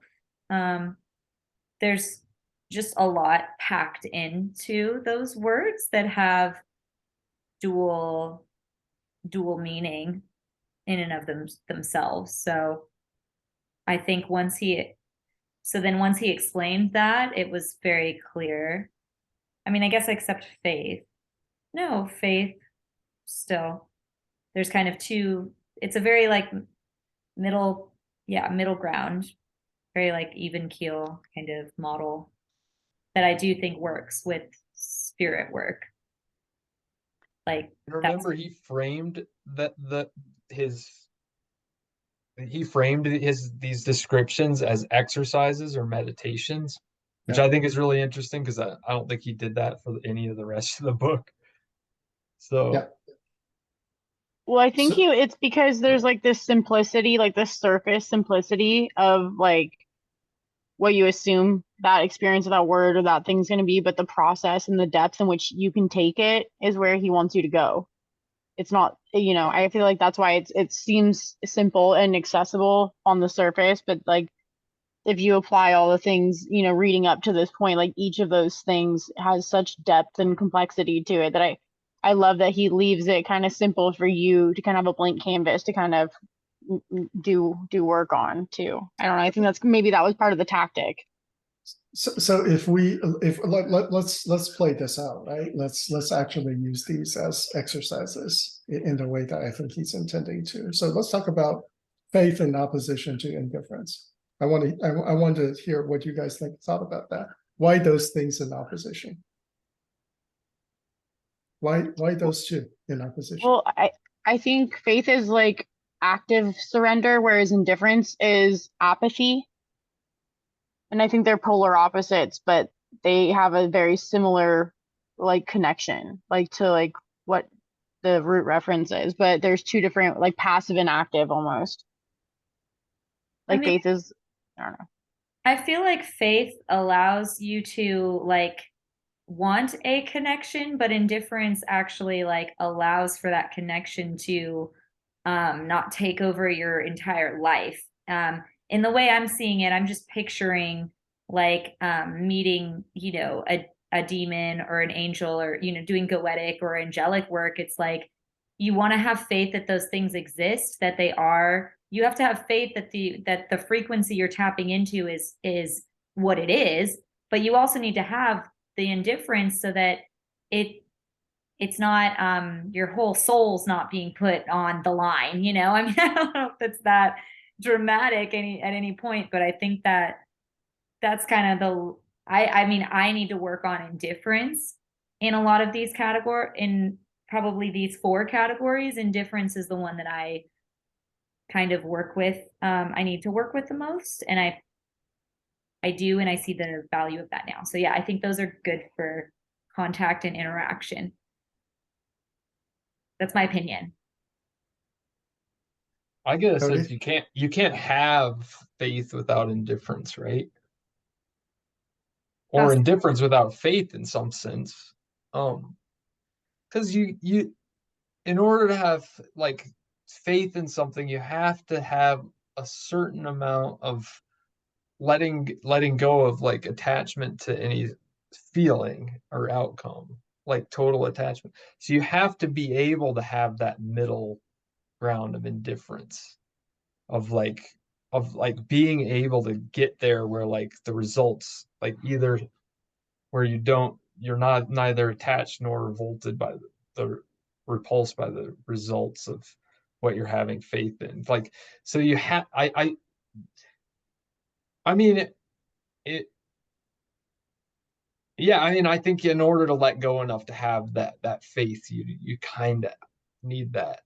Speaker 1: there's just a lot packed into those words that have dual meaning in and of themselves. So I think once he explained that, it was very clear. I mean, I guess except faith. No, faith still. There's kind of 2, it's a very like middle ground, very like even keel kind of model that I do think works with spirit work. Like,
Speaker 2: remember he framed these descriptions as exercises or meditations, which I think is really interesting, because I don't think he did that for any of the rest of the book. So
Speaker 4: well, I think it's because there's like this simplicity, like this surface simplicity of like what you assume that experience of that word or that thing's going to be, but the process and the depth in which you can take it is where he wants you to go. It's not, I feel like that's why it seems simple and accessible on the surface, but like if you apply all the things, you know, reading up to this point, like each of those things has such depth and complexity to it that I love that he leaves it kind of simple for you to kind of have a blank canvas to kind of do work on too. I don't know. I think that's maybe that was part of the tactic.
Speaker 3: So if let's play this out, right? Let's actually use these as exercises in the way that I think he's intending to. So let's talk about faith in opposition to indifference. I want to hear what you guys thought about that. Why those things in opposition? Why those two in opposition?
Speaker 4: Well, I think faith is like active surrender, whereas indifference is apathy. And I think they're polar opposites, but they have a very similar like connection, like to like what the root reference is. But there's two different, like passive and active almost. Like faith is, I don't know.
Speaker 1: I feel like faith allows you to like want a connection, but indifference actually like allows for that connection to not take over your entire life. In the way I'm seeing it, I'm just picturing like meeting, you know, a demon or an angel, or, you know, doing goetic or angelic work. It's like you want to have faith that those things exist, that they are. You have to have faith that the frequency you're tapping into is what it is, but you also need to have the indifference so that it's not your whole soul's not being put on the line, you know. I mean, I don't know if it's that dramatic at any point, but I think that's kind of the I mean, I need to work on indifference in a lot of these in probably these 4 categories. Indifference is the one that I kind of work with. I need to work with the most, and I do, and I see the value of that now. So yeah, I think those are good for contact and interaction. That's my opinion.
Speaker 2: I get a sense you can't have faith without indifference, right? Or indifference without faith in some sense. Because you in order to have like faith in something, you have to have a certain amount of letting go of like attachment to any feeling or outcome, like total attachment. So you have to be able to have that middle ground of indifference, of like being able to get there where like the results, like either where you're not neither attached nor revolted by the repulsed by the results of what you're having faith in. Like, so you have I mean it yeah, I mean, I think in order to let go enough to have that faith, you kind of need that.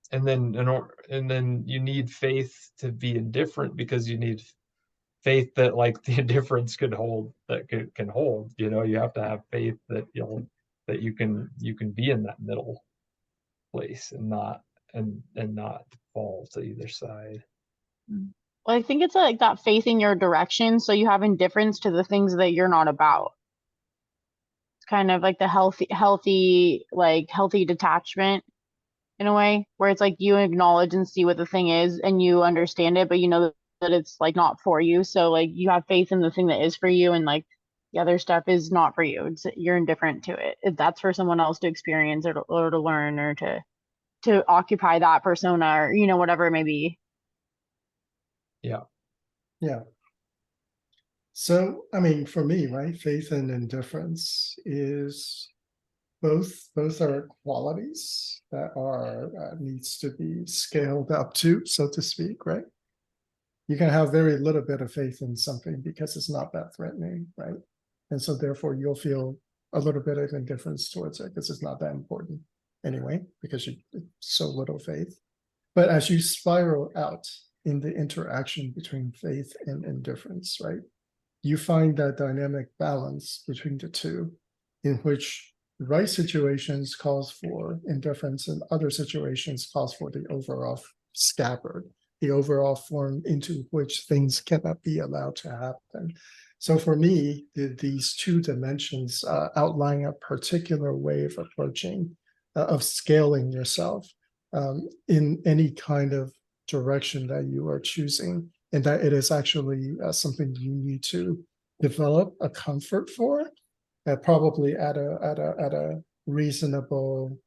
Speaker 2: And then you need faith to be indifferent, because you need faith that like the indifference can hold, that can hold. You know, you have to have faith that that you can be in that middle place and not fall to either side.
Speaker 4: Well, I think it's like that faith in your direction, so you have indifference to the things that you're not about. It's kind of like the healthy detachment in a way, where it's like you acknowledge and see what the thing is and you understand it, but you know that it's like not for you. So like you have faith in the thing that is for you, and like the other stuff is not for you. You're indifferent to it. If that's for someone else to experience or to learn or to occupy that persona, or you know, whatever it may be.
Speaker 3: Yeah. So, I mean, for me, right, faith and indifference is both are qualities that are needs to be scaled up to, so to speak, right? You can have very little bit of faith in something because it's not that threatening, right? And so therefore you'll feel a little bit of indifference towards it because it's not that important anyway, because you so little faith. But as you spiral out in the interaction between faith and indifference, right, you find that dynamic balance between the two, in which right situations calls for indifference and other situations calls for the overall scabbard, the overall form into which things cannot be allowed to happen. So for me, these 2 dimensions outline a particular way of approaching, of scaling yourself in any kind of direction that you are choosing and that it is actually something you need to develop a comfort for, probably at a reasonable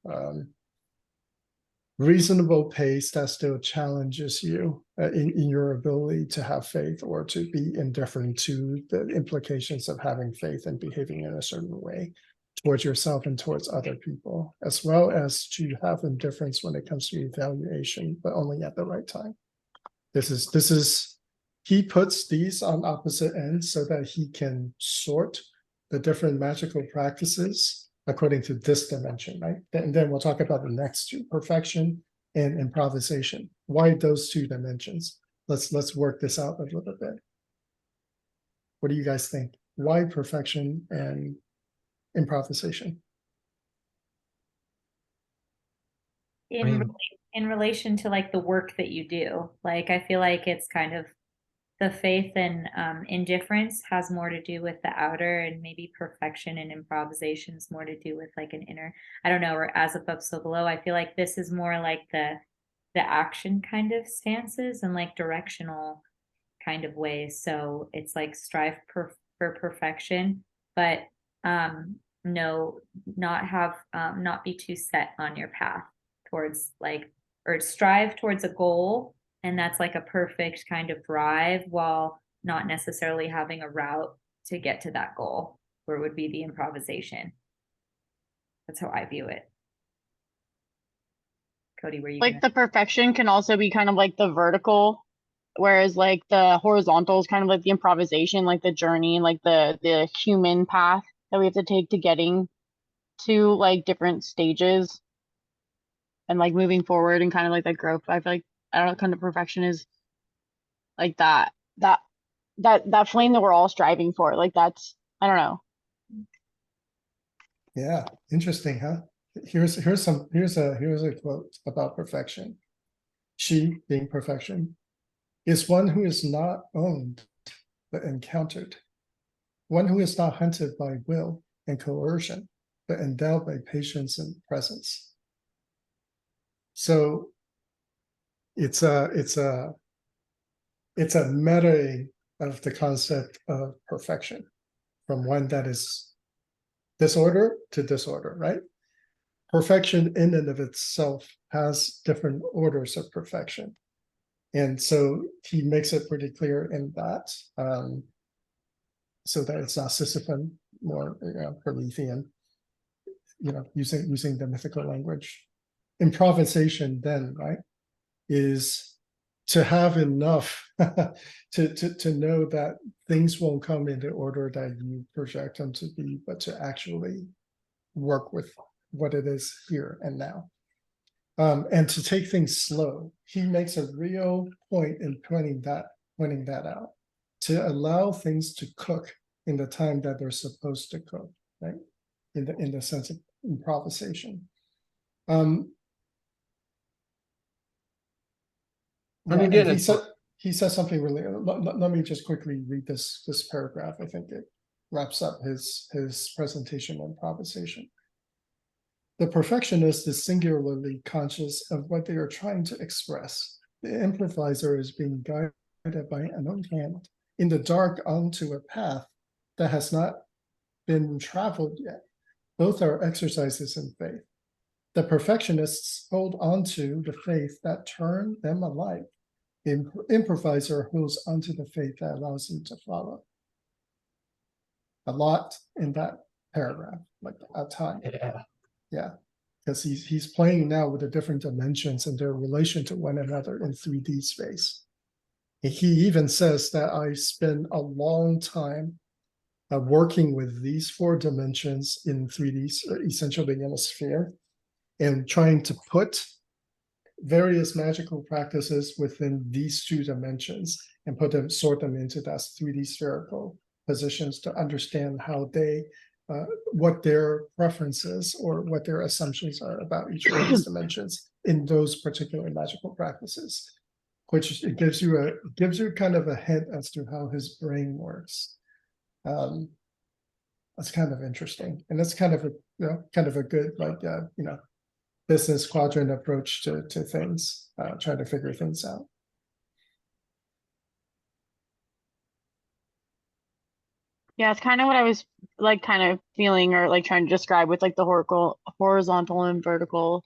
Speaker 3: reasonable pace that still challenges you in your ability to have faith or to be indifferent to the implications of having faith and behaving in a certain way towards yourself and towards other people, as well as to have indifference when it comes to evaluation, but only at the right time. This is he puts these on opposite ends so that he can sort the different magical practices according to this dimension, right? And then we'll talk about the next two, perfection and improvisation. Why those two dimensions? Let's work this out a little bit. What do you guys think? Why perfection and improvisation?
Speaker 1: In relation to like the work that you do, like I feel like it's kind of the faith and indifference has more to do with the outer, and maybe perfection and improvisation is more to do with like an inner. I don't know, or as above so below. I feel like this is more like the action kind of stances and like directional kind of ways. So it's like strive for perfection, but no, not be too set on your path towards like, or strive towards a goal, and that's like a perfect kind of drive, while not necessarily having a route to get to that goal, where it would be the improvisation. That's how I view it. Cody, where you
Speaker 4: Like the perfection can also be kind of like the vertical, whereas like the horizontal is kind of like the improvisation, like the journey, like the human path that we have to take to getting to like different stages and like moving forward and kind of like that growth. I feel like, I don't know, kind of perfection is like that flame that we're all striving for. Like that's, I don't know.
Speaker 3: Yeah, interesting, huh? Here's a quote about perfection. She, being perfection, is one who is not owned but encountered, one who is not hunted by will and coercion, but endowed by patience and presence. So it's a meta of the concept of perfection, from one that is disorder to disorder, right? Perfection in and of itself has different orders of perfection. And so he makes it pretty clear in that, so that it's not Sisyphean, more Promethean, using the mythical language. Improvisation then, right, is to have enough to know that things won't come in the order that you project them to be, but to actually work with what it is here and now. And to take things slow. He makes a real point in pointing that out, to allow things to cook in the time that they're supposed to cook, right? In the sense of improvisation.
Speaker 2: And again,
Speaker 3: he said something really. Let me just quickly read this paragraph. I think it wraps up his presentation on improvisation. The perfectionist is singularly conscious of what they are trying to express. The improviser is being guided by an unknown hand in the dark onto a path that has not been traveled yet. Both are exercises in faith. The perfectionists hold on to the faith that turned them alive. The improviser holds onto the faith that allows him to follow. A lot in that paragraph, like a ton. Yeah, because he's playing now with the different dimensions and their relation to one another in 3D space. He even says that I spend a long time working with these 4 dimensions in 3D, essentially in a sphere, and trying to put various magical practices within these 2 dimensions and sort them into that 3D spherical positions to understand how they what their preferences or what their assumptions are about each one of these dimensions in those particular magical practices, which it gives you kind of a hint as to how his brain works. That's kind of interesting, and that's kind of a good business quadrant approach to things, trying to figure things out.
Speaker 4: Yeah, it's kind of what I was like kind of feeling or like trying to describe with like the horizontal and vertical.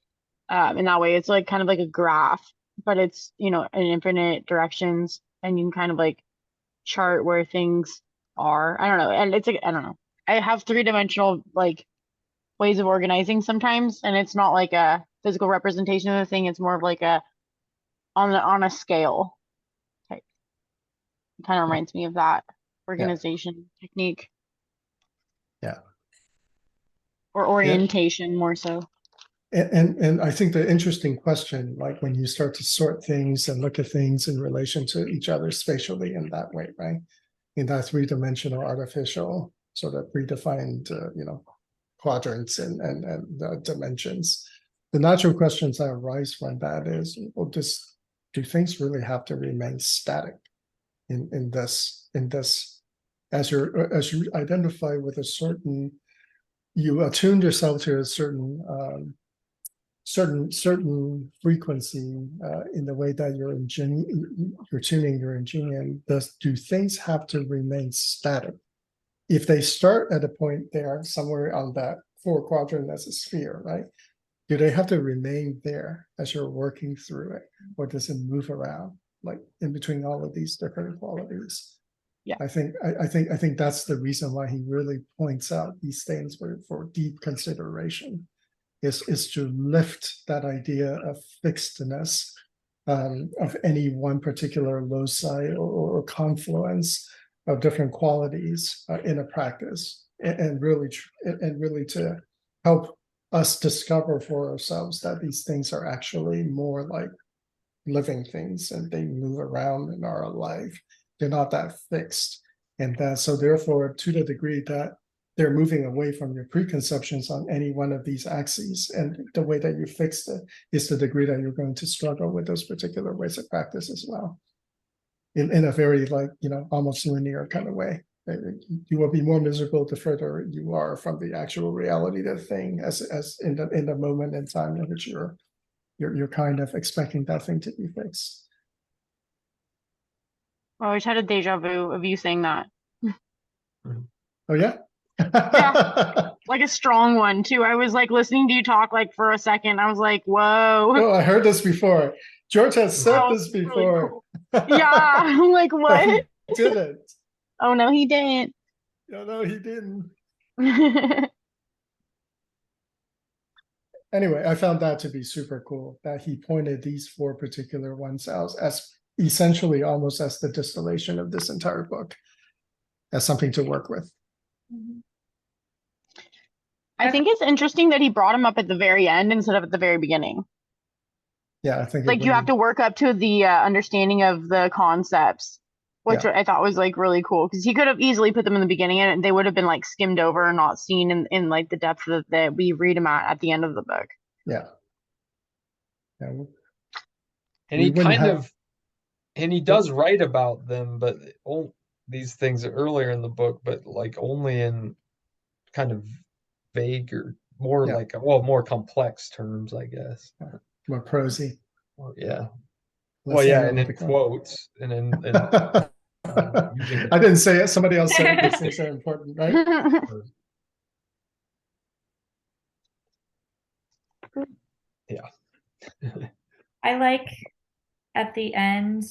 Speaker 4: In that way, it's like kind of like a graph, but it's, you know, in infinite directions, and you can kind of like chart where things are. I don't know. And it's like, I don't know. I have three-dimensional like ways of organizing sometimes, and it's not like a physical representation of the thing. It's more of like a on a scale type. It kind of reminds me of that organization technique
Speaker 3: Yeah.
Speaker 4: or orientation more so.
Speaker 3: And I think the interesting question, like when you start to sort things and look at things in relation to each other spatially in that way, right? In that three-dimensional artificial sort of predefined, quadrants and dimensions. The natural questions that arise from that is, well, do things really have to remain static in this as you identify with a certain, you attune yourself to a certain frequency in the way that you're tuning your ingenium. Do things have to remain static? If they start at a point there, somewhere on that four quadrant as a sphere, right? Do they have to remain there as you're working through it, or does it move around, like in between all of these different qualities?
Speaker 4: Yeah.
Speaker 3: I think that's the reason why he really points out these things for deep consideration. Is to lift that idea of fixedness of any one particular loci or confluence of different qualities in a practice, and really to help us discover for ourselves that these things are actually more like living things and they move around and are alive. They're not that fixed, and that so therefore, to the degree that they're moving away from your preconceptions on any one of these axes, and the way that you fix it is the degree that you're going to struggle with those particular ways of practice as well, in a very almost linear kind of way. You will be more miserable the further you are from the actual reality of the thing, as in the moment in time in which you're kind of expecting that thing to be fixed.
Speaker 4: I always had a deja vu of you saying that.
Speaker 3: Oh yeah.
Speaker 4: Yeah, like a strong one too. I was like listening to you talk like for a second. I was like, whoa.
Speaker 3: Oh, I heard this before. George has said
Speaker 4: Oh,
Speaker 3: this before.
Speaker 4: really cool. Yeah, I'm like, what?
Speaker 3: He didn't.
Speaker 4: Oh no, he didn't.
Speaker 3: No, he didn't. Anyway, I found that to be super cool that he pointed these four particular ones out as essentially almost as the distillation of this entire book, as something to work with.
Speaker 4: I think it's interesting that he brought him up at the very end instead of at the very beginning.
Speaker 3: Yeah, I think
Speaker 4: Like you have to work up to the understanding of the concepts, which I thought was like really cool because he could have easily put them in the beginning and they would have been like skimmed over and not seen in like the depth that we read them at the end of the book.
Speaker 3: Yeah.
Speaker 2: And he does write about them, but these things earlier in the book, but like only in kind of vague or more like more complex terms, I guess.
Speaker 3: More prosy.
Speaker 2: Yeah. And in quotes and in
Speaker 3: I didn't say it. Somebody else said these things are important, right?
Speaker 2: Yeah.
Speaker 1: I like at the end,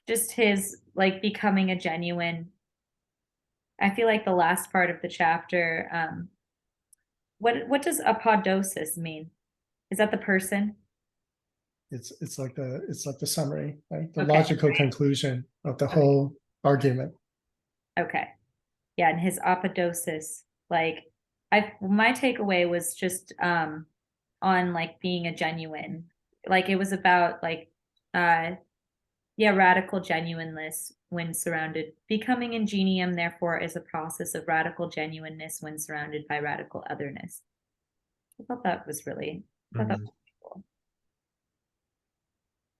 Speaker 1: just his like becoming a genuine. I feel like the last part of the chapter, what does apodosis mean? Is that the person?
Speaker 3: It's like the summary, right? The logical conclusion of the whole argument.
Speaker 1: Okay. Yeah, and his apodosis, like my takeaway was just on like being a genuine. Like it was about like radical genuineness when surrounded. Becoming ingenium, therefore, is a process of radical genuineness when surrounded by radical otherness. I thought that was really cool.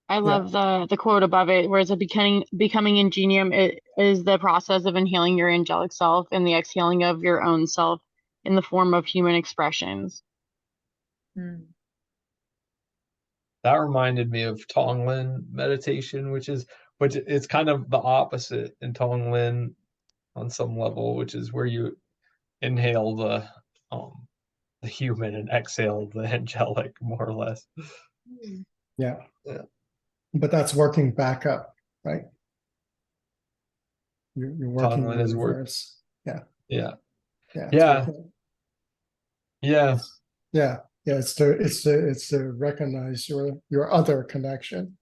Speaker 4: I love the quote above it, where it's becoming ingenium. It is the process of inhaling your angelic self and the exhaling of your own self in the form of human expressions.
Speaker 2: That reminded me of Tonglen meditation, which it's kind of the opposite in Tonglen. on some level, which is where you inhale the human and exhale the angelic, more or less.
Speaker 3: Yeah.
Speaker 2: Yeah.
Speaker 3: But that's working back up, right? You're working
Speaker 2: Tonglen
Speaker 3: in
Speaker 2: is work.
Speaker 3: reverse. Yeah.
Speaker 2: Yeah.
Speaker 3: Yeah.
Speaker 2: Yeah. Yeah.
Speaker 3: Yeah. Yeah. It's to recognize your other connection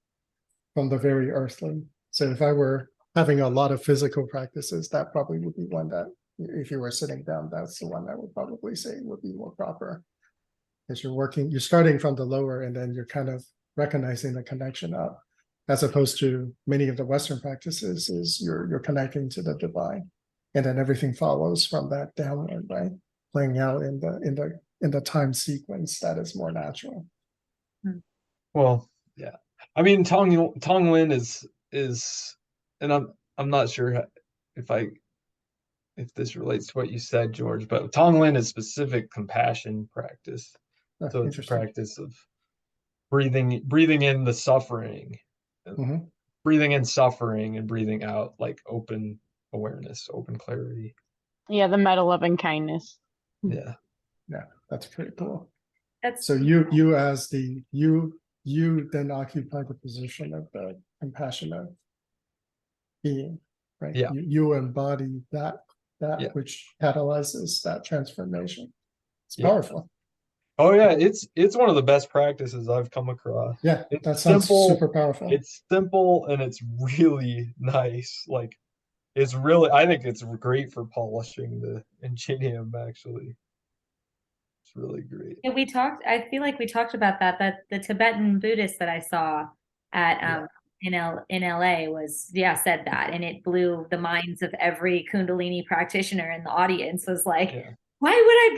Speaker 3: from the very earthly. So if I were having a lot of physical practices, that probably would be one that, if you were sitting down, that's the one I would probably say would be more proper. Because you're starting from the lower, and then you're kind of recognizing the connection up, as opposed to many of the Western practices is you're connecting to the divine, and then everything follows from that downward, right? Playing out in the time sequence that is more natural.
Speaker 2: Well, yeah. I mean, Tonglen is, and I'm not sure if this relates to what you said, George, but Tonglen is specific compassion practice. So it's a practice of breathing in the suffering, breathing in suffering, and breathing out like open awareness, open clarity.
Speaker 4: Yeah, the meta loving kindness.
Speaker 2: Yeah.
Speaker 3: Yeah, that's pretty cool.
Speaker 1: That's
Speaker 3: so you as the you then occupy the position of the compassionate being, right?
Speaker 2: Yeah.
Speaker 3: You embody that
Speaker 2: Yeah.
Speaker 3: which catalyzes that transformation. It's
Speaker 2: Yeah.
Speaker 3: powerful.
Speaker 2: Oh yeah, it's one of the best practices I've come across.
Speaker 3: Yeah,
Speaker 2: It's
Speaker 3: that sounds
Speaker 2: simple,
Speaker 3: super powerful.
Speaker 2: It's simple and it's really nice. Like I think it's great for polishing the Ingenium, actually. It's really great.
Speaker 1: Yeah, I feel like we talked about that the Tibetan Buddhist that I saw at in LA was said that, and it blew the minds of every Kundalini practitioner in the audience. Was like, why would I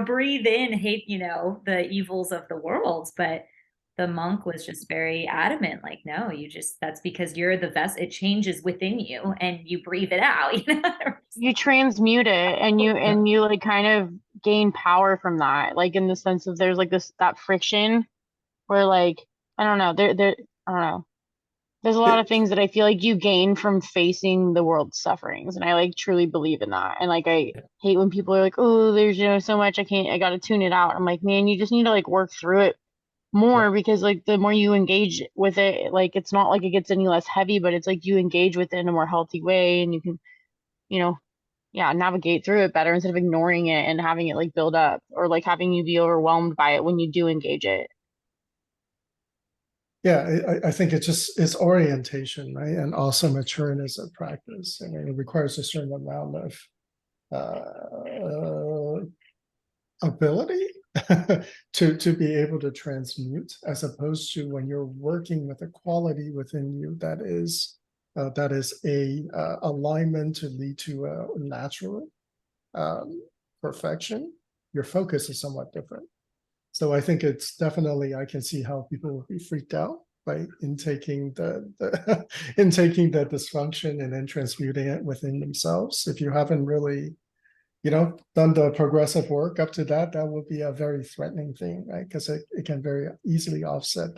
Speaker 1: breathe in hate, the evils of the world? But the monk was just very adamant, like, no, that's because you're the vessel. It changes within you and you breathe it out.
Speaker 4: You transmute it, and you like kind of gain power from that, like in the sense of there's like that friction where, like, I don't know, I don't know. There's a lot of things that I feel like you gain from facing the world's sufferings, and I like truly believe in that. And like I hate when people are like, oh, there's so much I gotta tune it out. I'm like, man, you just need to like work through it more, because like the more you engage with it, like it's not like it gets any less heavy, but it's like you engage with it in a more healthy way, and you can, navigate through it better instead of ignoring it and having it like build up, or like having you be overwhelmed by it when you do engage it.
Speaker 3: Yeah, I think it's orientation, right? And also matureness of practice. I mean, it requires a certain amount of ability to be able to transmute, as opposed to when you're working with a quality within you that is a alignment to lead to a natural perfection. Your focus is somewhat different. So I think it's definitely, I can see how people will be freaked out by intaking the intaking the dysfunction and then transmuting it within themselves. If you haven't really, done the progressive work up to that would be a very threatening thing, right? Because it can very easily offset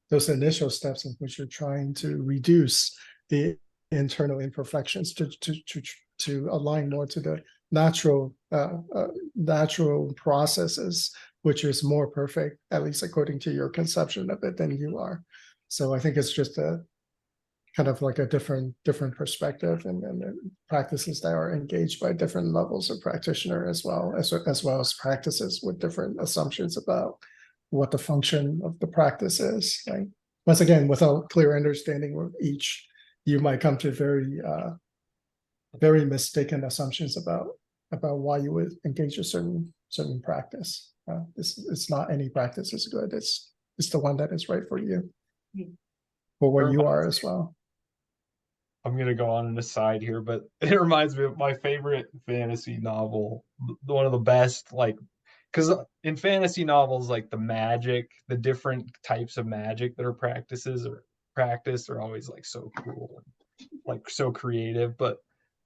Speaker 3: those initial steps in which you're trying to reduce the internal imperfections to align more to the natural processes, which is more perfect, at least according to your conception of it, than you are. So I think it's just a kind of like a different perspective, and practices that are engaged by different levels of practitioner, as well as practices with different assumptions about what the function of the practice is. Right? Once again, without clear understanding of each, you might come to very mistaken assumptions about why you would engage a certain practice. It's not any practice is good. It's the one that is right for you, for where you are as well.
Speaker 2: I'm gonna go on an aside here, but it reminds me of my favorite fantasy novel, one of the best, like, because in fantasy novels, like the different types of magic that are practiced are always like so cool and like so creative. But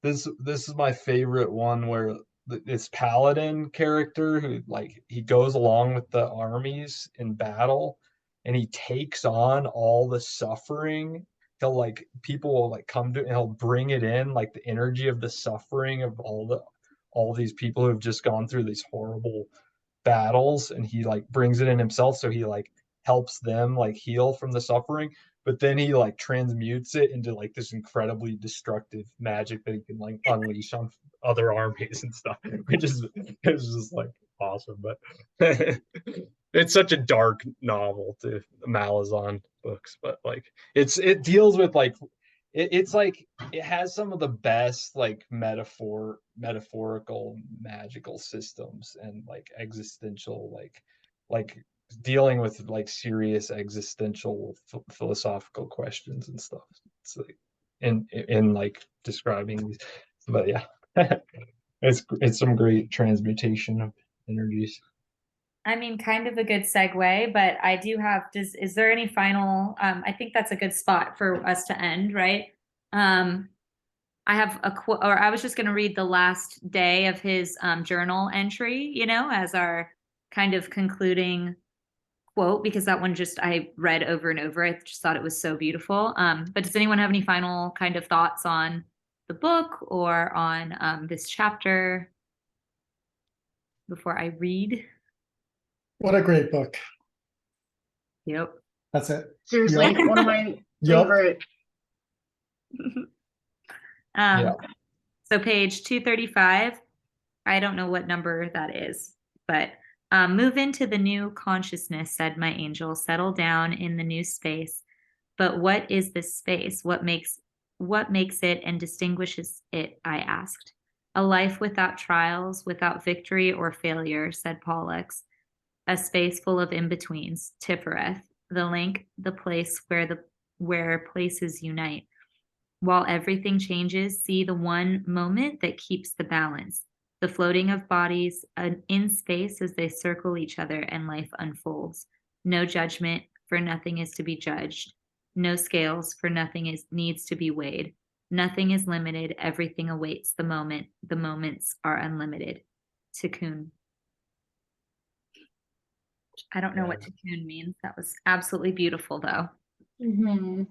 Speaker 2: this is my favorite one, where this paladin character who, like, he goes along with the armies in battle, and he takes on all the suffering, he'll like people will like come to and he'll bring it in like the energy of the suffering of all these people who've just gone through these horrible battles, and he like brings it in himself, so he like helps them like heal from the suffering, but then he like transmutes it into like this incredibly destructive magic that he can like unleash on other armies and stuff, which is it's just like awesome. But it's such a dark novel to Malazan books, but like it deals with like it's like it has some of the best like metaphorical magical systems and like existential like dealing with like serious existential philosophical questions and stuff. It's like in like describing these, but yeah, it's some great transmutation of energies.
Speaker 1: I mean, kind of a good segue, but I do have, is there any final, I think that's a good spot for us to end, right? I have a quote, or I was just going to read the last day of his journal entry, you know, as our kind of concluding quote, because that one just I read over and over. I just thought it was so beautiful. But does anyone have any final kind of thoughts on the book or on this chapter before I read?
Speaker 3: What a great book.
Speaker 1: Yep.
Speaker 3: That's it.
Speaker 4: Seriously,
Speaker 3: Yep.
Speaker 4: one of my
Speaker 3: Yep.
Speaker 4: favorite.
Speaker 2: Yeah.
Speaker 1: So page 235, I don't know what number that is, but move into the new consciousness, said my angel, settle down in the new space. But what is this space? What makes it and distinguishes it? I asked. A life without trials, without victory or failure, said Pollux. A space full of in-betweens, Tifereth, the link, the place where places unite. While everything changes, see the one moment that keeps the balance, the floating of bodies in space as they circle each other and life unfolds. No judgment, for nothing is to be judged. No scales, for nothing needs to be weighed. Nothing is limited, everything awaits the moment. The moments are unlimited. Tikkun. I don't know what tikkun means. That was absolutely beautiful, though.
Speaker 4: Mm-hmm.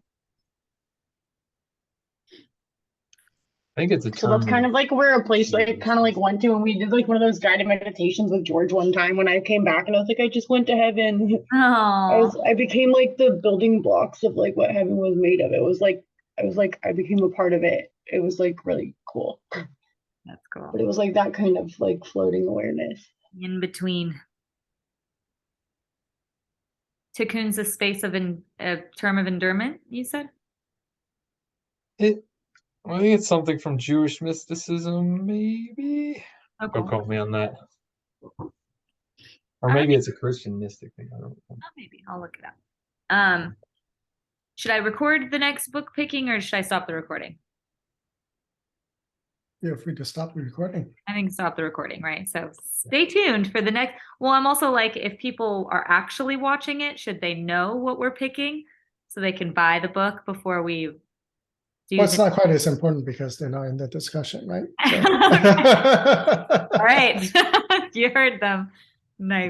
Speaker 2: I think it's a
Speaker 4: So that's kind of like where a place I kind of like went to when we did like one of those guided meditations with George one time when I came back and I was like, I just went to heaven.
Speaker 1: Oh,
Speaker 4: I became like the building blocks of like what heaven was made of. It was like I became a part of it. It was like really cool.
Speaker 1: that's cool.
Speaker 4: But it was like that kind of like floating awareness.
Speaker 1: In between. Tikkun's a space of a term of endearment, you said?
Speaker 2: I think it's something from Jewish mysticism, maybe.
Speaker 1: Oh,
Speaker 2: Don't
Speaker 1: cool.
Speaker 2: quote me on that. Or maybe it's a Christian mystic thing. I don't know.
Speaker 1: Oh, maybe I'll look it up. Should I record the next book picking or should I stop the recording?
Speaker 3: Feel free to stop the recording.
Speaker 1: I think stop the recording, right? So stay tuned for the next. Well, I'm also like, if people are actually watching it, should they know what we're picking so they can buy the book before we do?
Speaker 3: Well, it's not quite as important because they're not in the discussion, right? So.
Speaker 1: All right. You heard them. Nice.